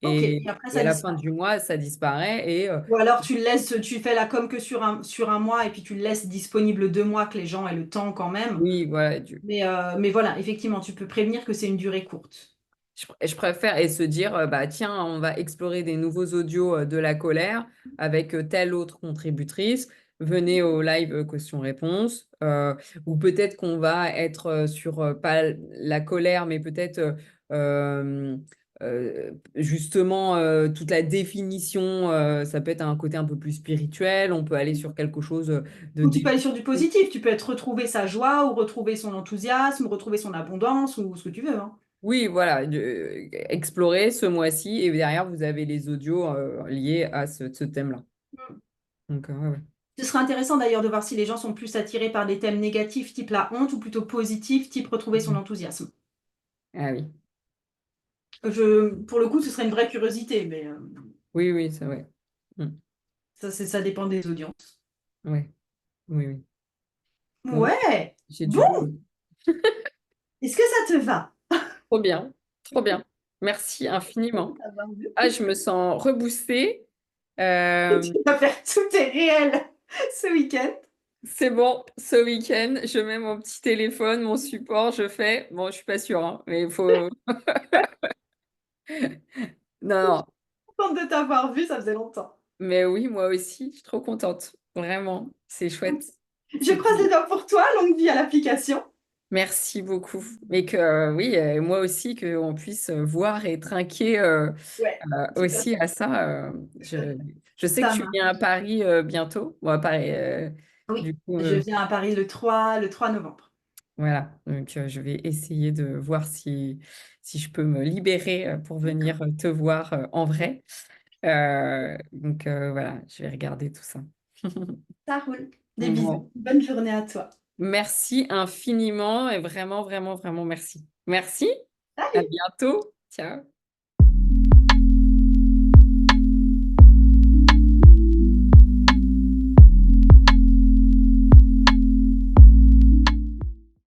S1: Ok. Et après,
S2: Et
S1: ça
S2: à la fin
S1: disparaît.
S2: du mois, ça disparaît. Et
S1: Ou alors tu le laisses, tu fais la com que sur un mois et puis tu le laisses disponible 2 mois, que les gens aient le temps quand même.
S2: oui, voilà.
S1: Mais voilà, effectivement, tu peux prévenir que c'est une durée courte.
S2: Je préfère et se dire, bah, tiens, on va explorer des nouveaux audios de la colère avec telle autre contributrice. Venez au live questions-réponses. Ou peut-être qu'on va être sur, pas la colère, mais peut-être justement toute la définition. Ça peut être un côté un peu plus spirituel. On peut aller sur quelque chose de
S1: Ou tu peux aller
S2: définition.
S1: sur du positif, tu peux être retrouver sa joie ou retrouver son enthousiasme, retrouver son abondance ou ce que tu veux, hein.
S2: Oui, voilà, explorer ce mois-ci et derrière, vous avez les audios liés à ce thème-là. Donc, ouais, ouais.
S1: Ce serait intéressant d'ailleurs de voir si les gens sont plus attirés par des thèmes négatifs, type la honte, ou plutôt positifs, type retrouver son
S2: Mhm.
S1: enthousiasme.
S2: Ah oui,
S1: Pour le coup, ce serait une vraie curiosité, mais
S2: oui, oui, c'est vrai. Mm.
S1: ça dépend des audiences.
S2: Ouais, oui, oui. Bon,
S1: Ouais,
S2: j'ai du
S1: bon,
S2: boulot.
S1: est-ce que ça te va?
S2: Trop bien, trop bien. Merci infiniment.
S1: D'avoir vu.
S2: Ah, je me sens reboostée. Euh,
S1: Tu vas faire tous tes réels ce week-end.
S2: c'est bon, ce week-end, je mets mon petit téléphone, mon support, je fais. Bon, je suis pas sûre, hein, mais il faut. Non, non.
S1: Contente de t'avoir vu, ça faisait longtemps.
S2: Mais oui, moi aussi, je suis trop contente. Vraiment, c'est chouette.
S1: Je
S2: C'est
S1: croise
S2: cool.
S1: les doigts pour toi, longue vie à l'application.
S2: Merci beaucoup. Mais que oui, moi aussi, qu'on puisse voir et trinquer
S1: Ouais, tout à
S2: aussi
S1: fait.
S2: à ça. Je sais que
S1: Ça
S2: tu viens à
S1: marche.
S2: Paris bientôt. Bon, à Paris,
S1: Oui,
S2: du coup,
S1: je viens à Paris le 3 novembre.
S2: voilà. Donc, je vais essayer de voir si je peux me libérer pour
S1: D'accord.
S2: venir te voir en vrai. Donc, voilà, je vais regarder tout ça.
S1: Ça roule. Des bisous.
S2: Bon.
S1: Bonne journée à toi.
S2: Merci infiniment et vraiment, vraiment, vraiment merci. Merci. À
S1: Salut!
S2: bientôt. Ciao.